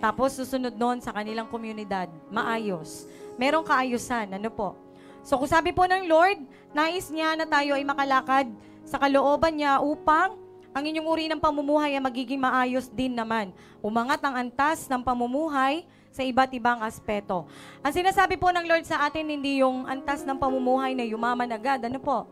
Tapos susunod noon sa kanilang komunidad, maayos. Merong kaayusan, ano po? So kung sabi po ng Lord, nais niya na tayo ay makalakad sa kalooban niya upang ang inyong uri ng pamumuhay ay magiging maayos din naman. Umangat ang antas ng pamumuhay sa iba't ibang aspeto. Ang sinasabi po ng Lord sa atin, hindi yung antas ng pamumuhay na yumaman agad. Ano po?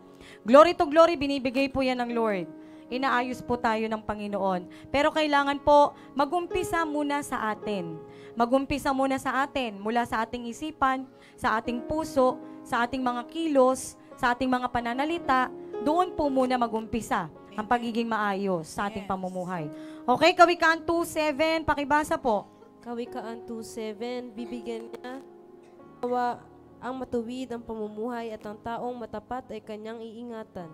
Glory to glory, binibigay po yan ng Lord. Inaayos po tayo ng Panginoon. Pero kailangan po magumpisa muna sa atin. Magumpisa muna sa atin, mula sa ating isipan, sa ating puso, sa ating mga kilos, sa ating mga pananalita. Doon po muna magumpisa ang pagiging maayos sa ating pamumuhay. Okay, Kawikaan 2:7, pakibasa po. Kawikaan 2:7, bibigyan niya nawa ang matuwid ang pamumuhay at ang taong matapat ay kanyang iingatan.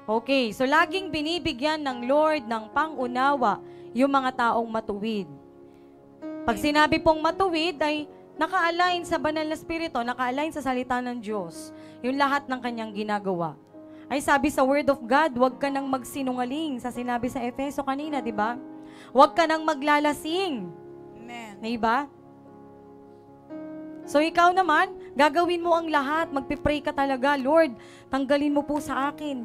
Okay, so laging binibigyan ng Lord ng pangunawa yung mga taong matuwid. Pag sinabi pong matuwid ay naka-align sa banal na spirito, naka-align sa salita ng Diyos, yung lahat ng kanyang ginagawa. Ay sabi sa Word of God, huwag ka nang magsinungaling sa sinabi sa Efeso kanina, di ba? Huwag ka nang maglalasing. Amen. Di ba? So ikaw naman, gagawin mo ang lahat, magpipray ka talaga, Lord, tanggalin mo po sa akin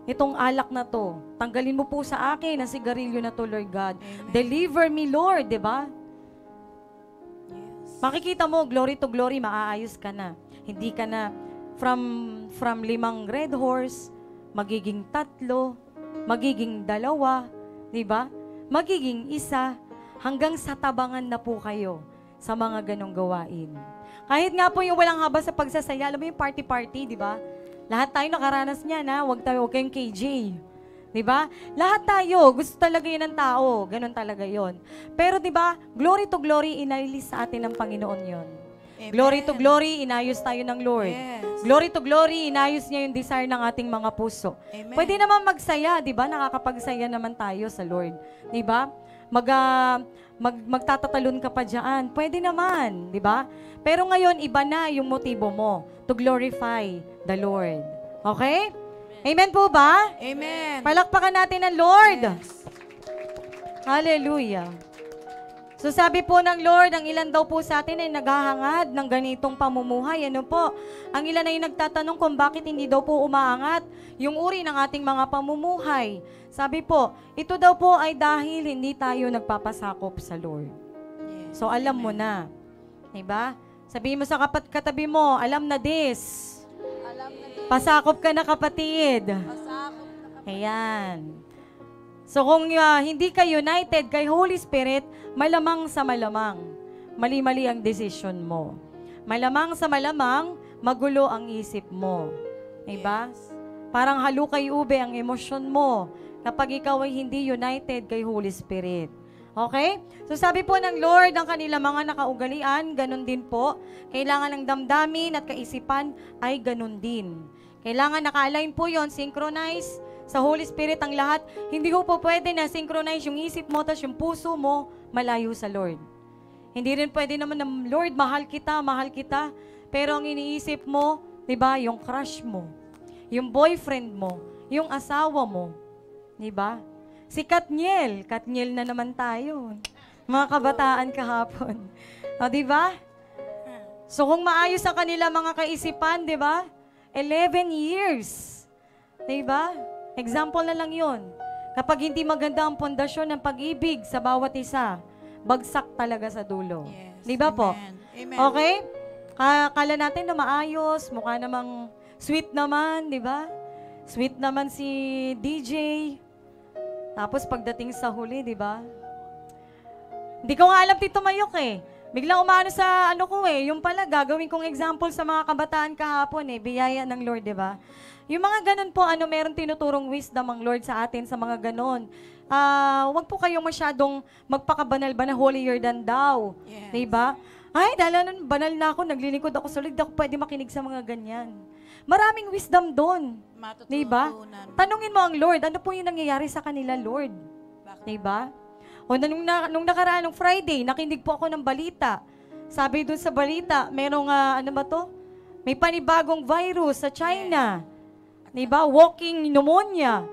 itong alak na to. Tanggalin mo po sa akin ang sigarilyo na to, Lord God. Amen. Deliver me, Lord, di ba? Yes. Makikita mo, glory to glory, maaayos ka na. Hindi ka na from 5 red horse, magiging 3, magiging 2, di ba? Magiging 1, hanggang sa tabangan na po kayo sa mga ganong gawain. Kahit nga po yung walang haba sa pagsasaya, alam mo yung party-party, di ba? Lahat tayo nakaranas niya na, huwag kayong KJ. Di ba? Lahat tayo, gusto talaga yun ng tao. Ganon talaga yun. Pero di ba, glory to glory, inailis sa atin ng Panginoon yun. Amen. Glory to glory, inayos tayo ng Lord. Yes. Glory to glory, inayos niya yung desire ng ating mga puso. Amen. Pwede naman magsaya, di ba? Nakakapagsaya naman tayo sa Lord. Di ba? Magtatatalon ka pa dyan. Pwede naman, di ba? Pero ngayon, iba na yung motibo mo to glorify the Lord. Okay? Amen po ba? Amen. Palakpakan natin ang Lord. Yes. Hallelujah. So sabi po ng Lord, ang ilan daw po sa atin ay naghahangad ng ganitong pamumuhay. Ano po? Ang ilan ay nagtatanong kung bakit hindi daw po umaangat yung uri ng ating mga pamumuhay. Sabi po, ito daw po ay dahil hindi tayo nagpapasakop sa Lord. Yes. So alam mo na. Diba? Sabihin mo sa katabi mo, alam na this. Alam na din. Pasakop ka na kapatid. Pasakop na Ayan. So kung hindi ka united kay Holy Spirit, malamang sa malamang, mali-mali ang decision mo. Malamang sa malamang, magulo ang isip mo. Diba? Parang halukay ube ang emosyon mo kapag ikaw ay hindi united kay Holy Spirit. Okay? So sabi po ng Lord, ang kanilang mga nakaugalian, ganun din po. Kailangan ng damdamin at kaisipan ay ganun din. Kailangan naka-align po yon, synchronize sa Holy Spirit ang lahat. Hindi ko po pwede na synchronize yung isip mo tas yung puso mo malayo sa Lord. Hindi rin pwede naman na, Lord, mahal kita, pero ang iniisip mo, di ba, yung crush mo, yung boyfriend mo, yung asawa mo, di ba? Si Katniel na naman tayo. Mga kabataan kahapon. O, di ba? So, kung maayos ang kanila mga kaisipan, di ba? 11 years. Di ba? Example na lang yun. Kapag hindi maganda ang pundasyon ng pag-ibig sa bawat isa, bagsak talaga sa dulo. Yes. Di ba po? Amen. Amen. Okay? Kala natin na maayos, mukha namang sweet naman, di ba? Sweet naman si DJ. Tapos pagdating sa huli, di ba? Hindi ko nga alam, Tito Mayok eh. Biglang umano sa yung pala gagawin kong example sa mga kabataan kahapon eh, biyaya ng Lord, di ba? Yung mga ganun po, meron tinuturong wisdom ang Lord sa atin sa mga ganun. Huwag po kayong masyadong magpakabanal ba na holier than thou. Yes. Di ba? Ay, dahil nun, banal na ako, naglilingkod ako sa Lord, di ako pwede makinig sa mga ganyan. Maraming wisdom doon. Matututunan. Di ba? Tanungin mo ang Lord, ano po yung nangyayari sa kanila, Lord? Bakit? Di ba? O nung nakaraan ng Friday, nakinig po ako ng balita. Sabi doon sa balita, merong, may panibagong virus sa China. Di ba? Walking pneumonia.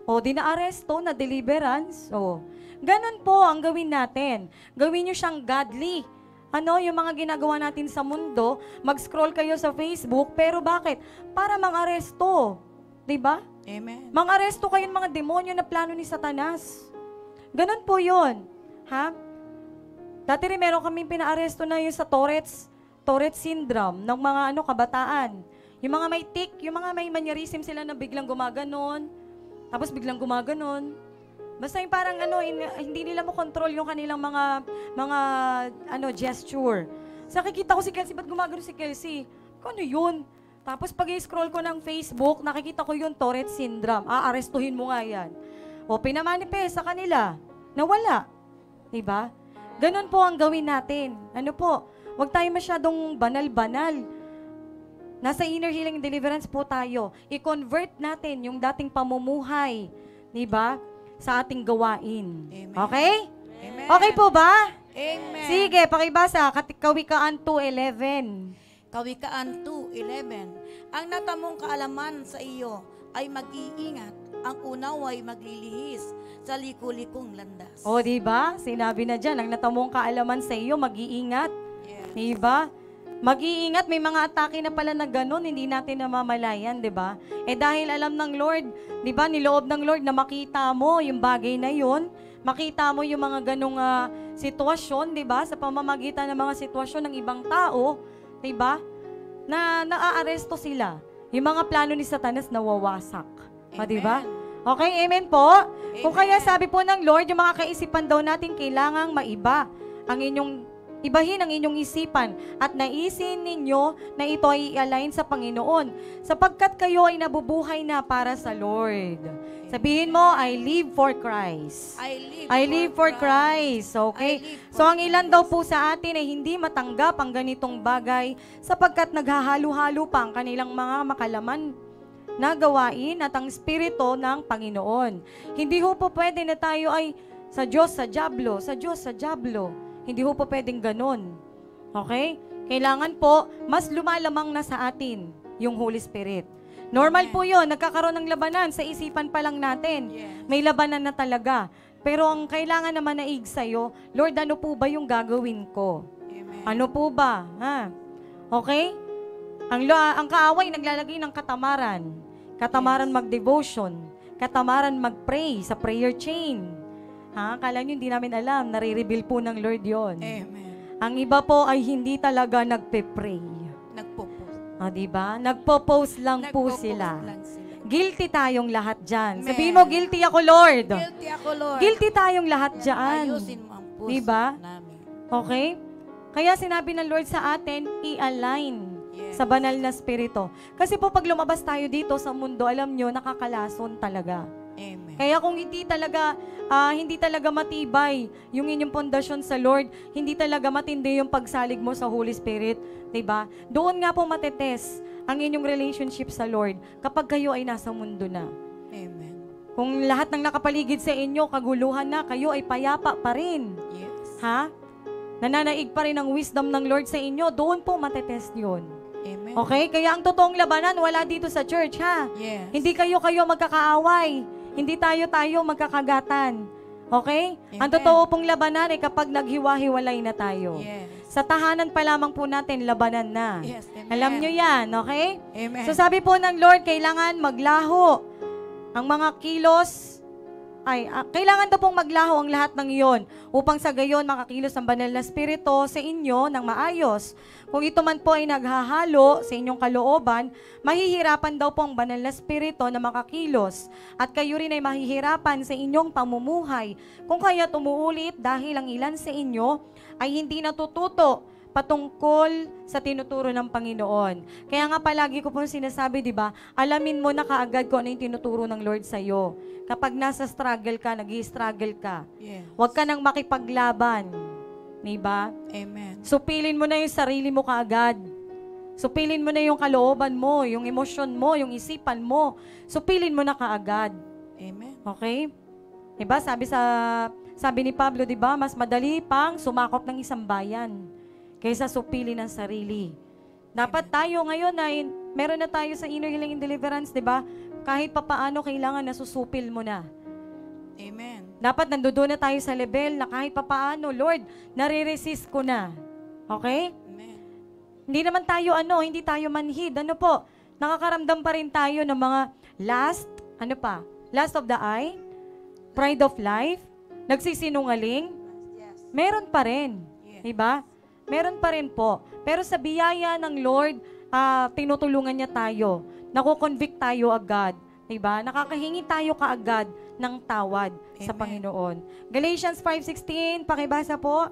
O, di na-aresto, na-deliverance. O, Ganun po ang gawin natin. Gawin nyo siyang godly. Yung mga ginagawa natin sa mundo, mag-scroll kayo sa Facebook, pero bakit? Para mang-aresto. Diba? Amen. Mang-aresto kayo ng mga demonyo na plano ni Satanas. Ganun po yun. Ha? Dati rin meron kaming pina-aresto na yung sa Tourette's syndrome ng mga kabataan. Yung mga may tic, yung mga may mannerism sila na biglang gumaganon, tapos biglang gumaganon. Basta yung parang hindi nila mo control yung kanilang mga gesture. Sa nakikita ko si Kelsey, ba't gumagano si Kelsey? Ano yun? Tapos pag i-scroll ko ng Facebook, nakikita ko yung Tourette's syndrome. Arestuhin mo nga yan. O pinamanifest sa kanila. Nawala. Diba? Ganun po ang gawin natin. Huwag tayo masyadong banal-banal. Nasa inner healing and deliverance po tayo. I-convert natin yung dating pamumuhay. Diba? Sa ating gawain. Amen. Okay? Amen. Okay po ba? Amen. Sige, pakibasa. Kawikaan 2:11. Kawikaan 2:11. Ang natamong kaalaman sa iyo ay mag-iingat. Ang unaw ay maglilihis sa liku-likong landas. O, diba? Sinabi na dyan, ang natamong kaalaman sa iyo, mag-iingat. Yes. Diba? Mag-iingat, may mga atake na pala na ganun, hindi natin namamalayan, diba? Dahil alam ng Lord, diba, niloob ng Lord na makita mo yung bagay na yun, makita mo yung mga ganung sitwasyon, diba, sa pamamagitan ng mga sitwasyon ng ibang tao, diba, na naaaresto sila. Yung mga plano ni Satanas nawawasak. O, diba? Okay, amen po? Amen. Kung kaya sabi po ng Lord, yung mga kaisipan daw natin kailangang maiba ang ibahin ang inyong isipan at naisin ninyo na ito ay i-align sa Panginoon sapagkat kayo ay nabubuhay na para sa Lord. Sabihin mo, I live for Christ. I live for Christ. Okay? So ang ilan daw po sa atin ay hindi matanggap ang ganitong bagay sapagkat naghahalo-halo pa ang kanilang mga makalaman na gawain at ang Espiritu ng Panginoon. Hindi ho po pwede na tayo ay sa Diyos sa Diablo, sa Diyos sa Diablo. Hindi ho po pwedeng ganun. Okay? Kailangan po, mas lumalamang na sa atin yung Holy Spirit. Normal po yun, nagkakaroon ng labanan sa isipan pa lang natin. Yes. May labanan na talaga. Pero ang kailangan naman naig sa'yo, Lord, ano po ba yung gagawin ko? Amen. Ano po ba? Ha? Okay? Ang kaaway naglalagay ng katamaran. Katamaran mag-devotion. Katamaran mag-pray sa prayer chain. Kala nyo hindi namin alam, nare-reveal po ng Lord yon. Amen. Ang iba po ay hindi talaga nagpe-pray. Nagpo-post. Diba? Nagpo-post lang po Nagpo-post sila. lang sila. Guilty tayong lahat dyan. Amen. Sabihin mo, guilty ako, Lord. Guilty ako, Lord. Guilty tayong lahat dyan. Ayusin mo ang puso Diba? namin. Okay? Kaya sinabi ng Lord sa atin, i-align sa banal na spirito. Kasi po pag lumabas tayo dito sa mundo, alam nyo, nakakalason talaga. Amen. Kaya kung hindi talaga matibay yung inyong pundasyon sa Lord, hindi talaga matindi yung pagsalig mo sa Holy Spirit, 'di ba? Doon nga po matetes ang inyong relationship sa Lord kapag kayo ay nasa mundo na. Amen. Kung lahat ng nakapaligid sa inyo kaguluhan na, kayo ay payapa pa rin. Yes. Ha? Nananaig pa rin ang wisdom ng Lord sa inyo, doon po matetes 'yon. Amen. Okay? Kaya ang totoong labanan wala dito sa church, ha? Yes. Hindi kayo magkakaaway. Hindi tayo magkakagatan. Okay? Amen. Ang totoo pong labanan ay kapag naghiwa-hiwalay na tayo. Yes. Sa tahanan pa lamang po natin, labanan na. Yes. Amen. Alam nyo yan, okay? Amen. So sabi po ng Lord, kailangan maglaho ang mga kilos. Kailangan daw pong maglaho ang lahat ng iyon upang sa gayon makakilos ang banal na spirito sa inyo ng maayos. Kung ito man po ay naghahalo sa inyong kalooban, mahihirapan daw po ang banal na spirito na makakilos at kayo rin ay mahihirapan sa inyong pamumuhay. Kung kaya tumuulit dahil ang ilan sa inyo ay hindi natututo patungkol sa tinuturo ng Panginoon. Kaya nga palagi ko pong sinasabi, di ba, alamin mo na kaagad kung ano yung tinuturo ng Lord sa'yo. Kapag nasa struggle ka, nag-i-struggle ka, Yes. huwag ka nang makipaglaban. Di ba? Amen. Supilin mo na yung sarili mo kaagad. Supilin mo na yung kalooban mo, yung emosyon mo, yung isipan mo. Supilin mo na kaagad. Amen. Okay? Diba? Sabi ni Pablo, diba? Mas madali pang sumakop ng isang bayan kaysa supilin ang sarili. Dapat tayo ngayon ay meron na tayo sa inner healing and deliverance, diba? Kahit papaano kailangan nasusupil mo na. Amen. Dapat nandoon na tayo sa level na kahit papaano, Lord, nare-resist ko na. Okay? Amen. Hindi naman tayo hindi tayo manhid. Ano po? Nakakaramdam pa rin tayo ng mga last of the eye, pride of life, nagsisinungaling. Meron pa rin. Yes. Diba? Meron pa rin po. Pero sa biyaya ng Lord, tinutulungan niya tayo. Nakukonvict tayo agad. Diba? Nakakahingi tayo kaagad ng tawad sa Amen. Panginoon. Galatians 5:16, pakibasa po.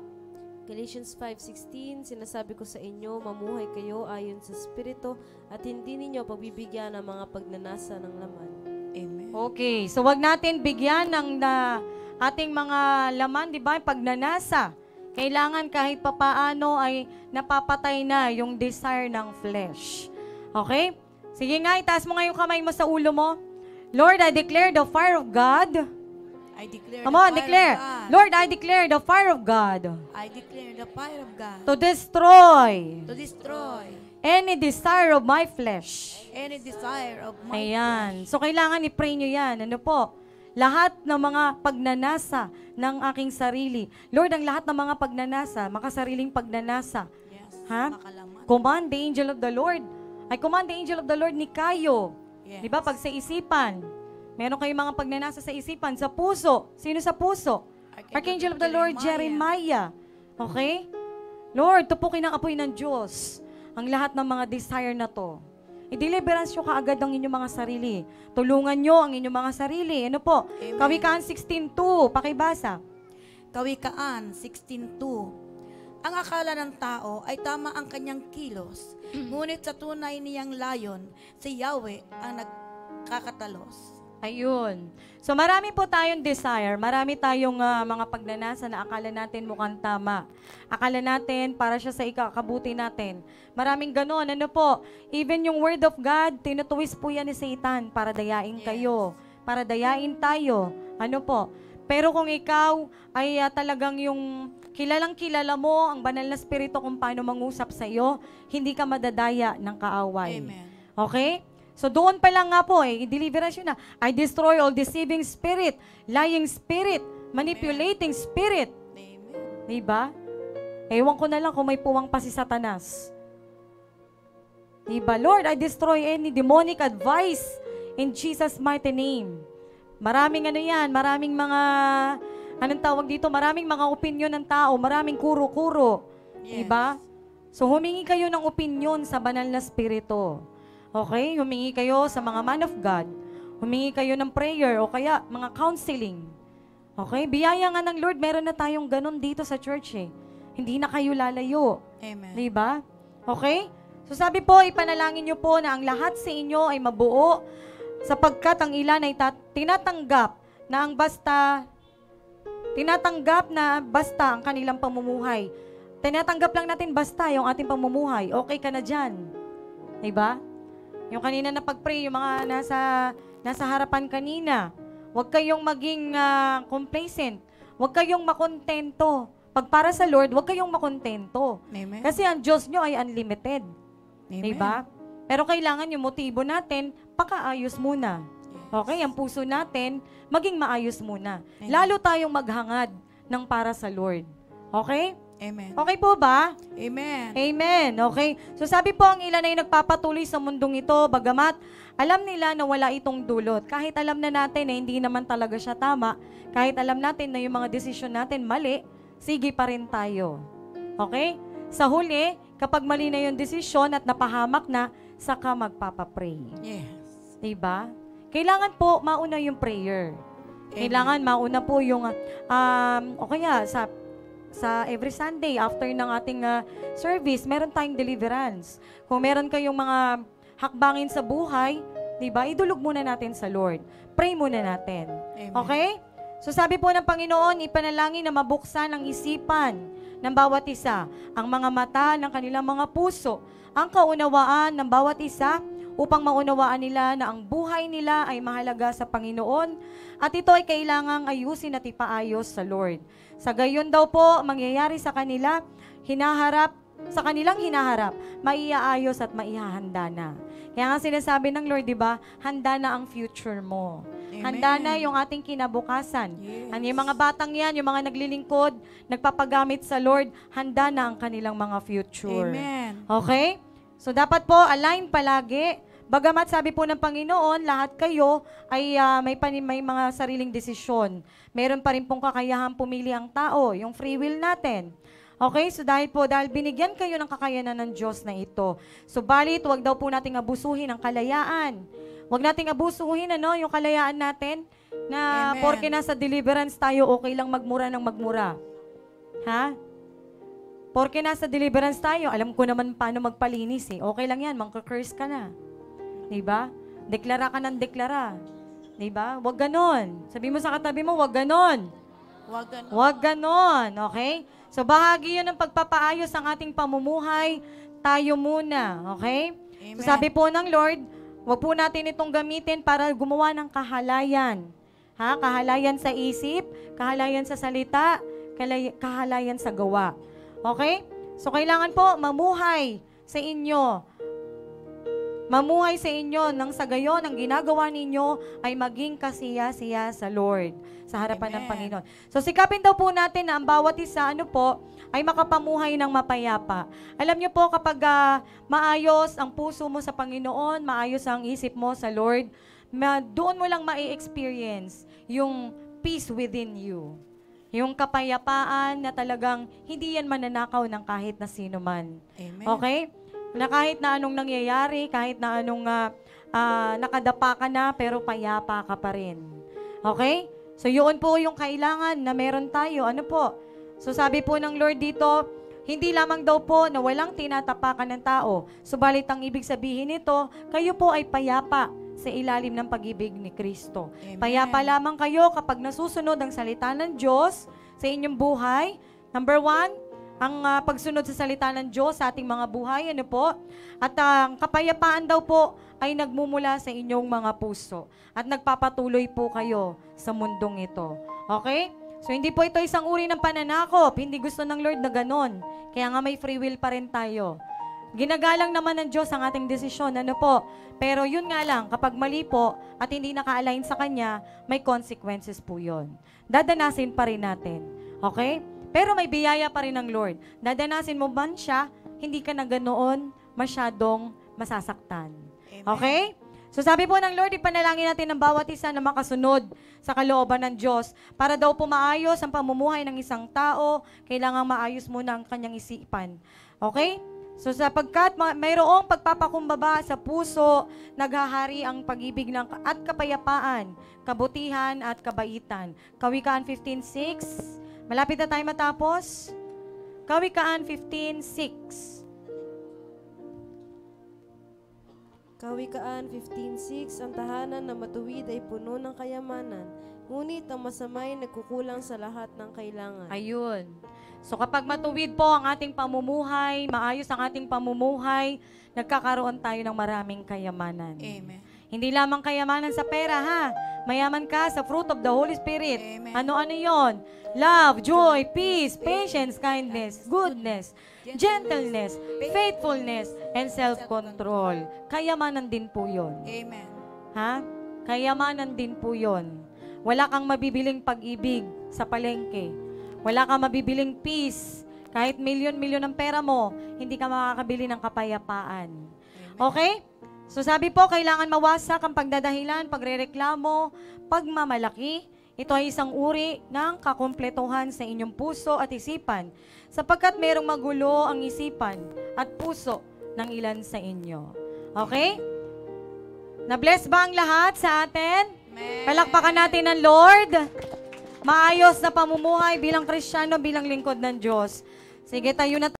Galatians 5:16, sinasabi ko sa inyo, mamuhay kayo ayon sa Espiritu at hindi ninyo pagbibigyan ng mga pagnanasa ng laman. Amen. Okay, so wag natin bigyan ng ating mga laman, di ba? Pagnanasa. Kailangan kahit papaano ay napapatay na yung desire ng flesh. Okay? Sige nga, itaas mo nga yung kamay mo sa ulo mo. Lord, I declare the fire of God. I declare Come the on, fire declare. of God. Lord, I declare the fire of God I declare the fire of God to destroy to destroy any desire of my flesh. any desire of my Ayan. So, kailangan i-pray nyo yan. Ano po? Lahat ng mga pagnanasa ng aking sarili. Lord, ang lahat ng mga pagnanasa, makasariling pagnanasa. Yes. Ha? Makalaman. Command the angel of the Lord. I command the angel of the Lord ni Kayo. Yes. Di ba? Pag sa isipan, meron kayong mga pagnanasa sa isipan. Sa puso. Sino sa puso? Archangel of the Lord, Jeremiah. Okay? Lord, tupukin ang apoy ng Diyos ang lahat ng mga desire na to. I-deliverance nyo kaagad ang inyong mga sarili. Tulungan nyo ang inyong mga sarili. Ano po? Amen. Kawikaan 16:2. Pakibasa. Kawikaan 16:2. Ang akala ng tao ay tama ang kanyang kilos, ngunit sa tunay niyang layon, si Yahweh ang nagkakatalos. Ayun. So marami po tayong desire, marami tayong mga pagnanasa na akala natin mukhang tama. Akala natin para siya sa ikakabuti natin. Maraming ganon. Ano po? Even yung word of God, tinutuwis po yan ni Satan para dayain kayo. Para dayain tayo. Ano po? Pero kung ikaw ay talagang yung kilalang kilala mo ang banal na spirito kung paano mangusap sa iyo, hindi ka madadaya ng kaaway. Amen. Okay? So doon pa lang nga po, i-deliverance yun na. I destroy all deceiving spirit, lying spirit, manipulating spirit. Amen. Diba? Ewan ko na lang kung may puwang pa si Satanas. Diba? Lord, I destroy any demonic advice in Jesus' mighty name. Maraming maraming mga, anong tawag dito? Maraming mga opinion ng tao, maraming kuro-kuro. Yes. Diba? So humingi kayo ng opinion sa banal na spirito. Okay? Humingi kayo sa mga man of God. Humingi kayo ng prayer o kaya mga counseling. Okay? Biyaya nga ng Lord, meron na tayong ganun dito sa church eh. Hindi na kayo lalayo. Amen. Diba? Okay? So sabi po, ipanalangin nyo po na ang lahat sa inyo ay mabuo sapagkat ang ilan ay tinatanggap na basta ang kanilang pamumuhay. Tinatanggap lang natin basta yung ating pamumuhay. Okay ka na dyan. Diba? Yung kanina na pag-pray, yung mga nasa harapan kanina, huwag kayong maging complacent. Huwag kayong makontento. Pag para sa Lord, huwag kayong makontento. Amen. Kasi ang Diyos nyo ay unlimited. Amen. Diba? Pero kailangan yung motibo natin, pakaayos muna. Okay? Ang puso natin, maging maayos muna. Amen. Lalo tayong maghangad ng para sa Lord. Okay? Amen. Okay po ba? Amen. Amen. Okay? So sabi po ang ilan ay nagpapatuloy sa mundong ito, bagamat alam nila na wala itong dulot. Kahit alam na natin na hindi naman talaga siya tama, kahit alam natin na yung mga desisyon natin mali, sige pa rin tayo. Okay? Sa huli, kapag mali na yung desisyon at napahamak na, saka magpapapray. Yes. Diba? Kailangan po mauna yung prayer. Kailangan mauna po yung, o kaya sa every Sunday, after ng ating service, meron tayong deliverance. Kung meron kayong mga hakbangin sa buhay, diba, idulog muna natin sa Lord. Pray muna natin. Amen. Okay? So sabi po ng Panginoon, ipanalangin na mabuksan ang isipan ng bawat isa, ang mga mata ng kanilang mga puso, ang kaunawaan ng bawat isa, upang maunawaan nila na ang buhay nila ay mahalaga sa Panginoon at ito ay kailangang ayusin at ipaayos sa Lord. Sa gayon daw po, mangyayari sa kanila, hinaharap sa kanilang hinaharap, maiaayos at maihahanda na. Kaya nga sinasabi ng Lord, di ba, handa na ang future mo. Amen. Handa na yung ating kinabukasan. Yes. Yung mga batang yan, yung mga naglilingkod, nagpapagamit sa Lord, handa na ang kanilang mga future. Amen. Okay? So dapat po, align palagi. Bagamat sabi po ng Panginoon, lahat kayo ay may mga sariling desisyon. Meron pa rin pong kakayahan pumili ang tao, yung free will natin. Okay? So dahil binigyan kayo ng kakayanan ng Diyos na ito. So balit, wag daw po nating abusuhin ang kalayaan. Wag nating abusuhin yung kalayaan natin na Amen. porke nasa deliverance tayo, okay lang magmura ng magmura. Ha? Porke nasa deliverance tayo, alam ko naman paano magpalinis eh. Okay lang yan, mangka-curse ka na. Diba? Deklara ka ng deklara. Diba? Wag ganon. Sabi mo sa katabi mo, wag ganon. Wag ganun. Wag ganon. Okay? So bahagi yun ng pagpapaayos ng ating pamumuhay, tayo muna. Okay? Amen. So sabi po ng Lord, wag po natin itong gamitin para gumawa ng kahalayan. Ha? Kahalayan sa isip, kahalayan sa salita, kahalayan sa gawa. Okay? So kailangan po mamuhay sa inyo. Mamuhay sa inyo nang sa gayon ang ginagawa ninyo ay maging kasiya-siya sa Lord, sa harapan ng Amen. Panginoon. So sikapin daw po natin na ang bawat isa ay makapamuhay ng mapayapa. Alam niyo po kapag maayos ang puso mo sa Panginoon, maayos ang isip mo sa Lord, doon mo lang ma-experience yung peace within you. Yung kapayapaan na talagang hindi yan mananakaw ng kahit na sino man. Amen. Okay? Na kahit na anong nangyayari, kahit na anong nakadapa ka na, pero payapa ka pa rin. Okay? So yun po yung kailangan na meron tayo. Ano po? So sabi po ng Lord dito, hindi lamang daw po na walang tinatapakan ng tao. Subalit ang ibig sabihin nito, kayo po ay payapa sa ilalim ng pag-ibig ni Kristo. Amen. Payapa lamang kayo kapag nasusunod ang salita ng Diyos sa inyong buhay. Number 1, ang pagsunod sa salita ng Diyos sa ating mga buhay, ano po? At ang kapayapaan daw po ay nagmumula sa inyong mga puso at nagpapatuloy po kayo sa mundong ito. Okay? So hindi po ito isang uri ng pananakop. Hindi gusto ng Lord na ganon. Kaya nga may free will pa rin tayo. Ginagalang naman ng Diyos ang ating desisyon, ano po? Pero yun nga lang, kapag mali po at hindi naka-align sa Kanya, may consequences po yun. Dadanasin pa rin natin. Okay? Pero may biyaya pa rin ng Lord. Dadanasin mo man siya, hindi ka na ganoon masyadong masasaktan. Amen. Okay? So sabi po ng Lord, ipanalangin natin ang bawat isa na makasunod sa kalooban ng Diyos. Para daw po maayos ang pamumuhay ng isang tao, kailangan maayos muna ang kanyang isipan. Okay? So sapagkat mayroong pagpapakumbaba sa puso, naghahari ang pag-ibig at kapayapaan, kabutihan at kabaitan. Kawikaan 15:6. Malapit na tayo matapos. Kawikaan 15:6. Kawikaan 15:6, ang tahanan na matuwid ay puno ng kayamanan, ngunit ang masama ay nagkukulang sa lahat ng kailangan. Ayun. So kapag matuwid po ang ating pamumuhay, maayos ang ating pamumuhay, nagkakaroon tayo ng maraming kayamanan. Amen. Hindi lamang kayamanan sa pera, ha? Mayaman ka sa fruit of the Holy Spirit. Amen. Ano-ano yon? Love, joy, peace, patience, kindness, goodness, gentleness, faithfulness, and self-control. Kayamanan din po yon. Amen. Ha? Kayamanan din po yon. Wala kang mabibiling pag-ibig sa palengke. Wala kang mabibiling peace. Kahit milyon-milyon ang pera mo, hindi ka makakabili ng kapayapaan. Okay? So sabi po, kailangan mawasak ang pagdadahilan, pagrereklamo, pagmamalaki. Ito ay isang uri ng kakumpletuhan sa inyong puso at isipan, sapagkat merong magulo ang isipan at puso ng ilan sa inyo. Okay? Na-bless ba ang lahat sa atin? Amen. Palakpakan natin ang Lord. Maayos na pamumuhay bilang Kristiyano, bilang lingkod ng Diyos. Sige, tayo na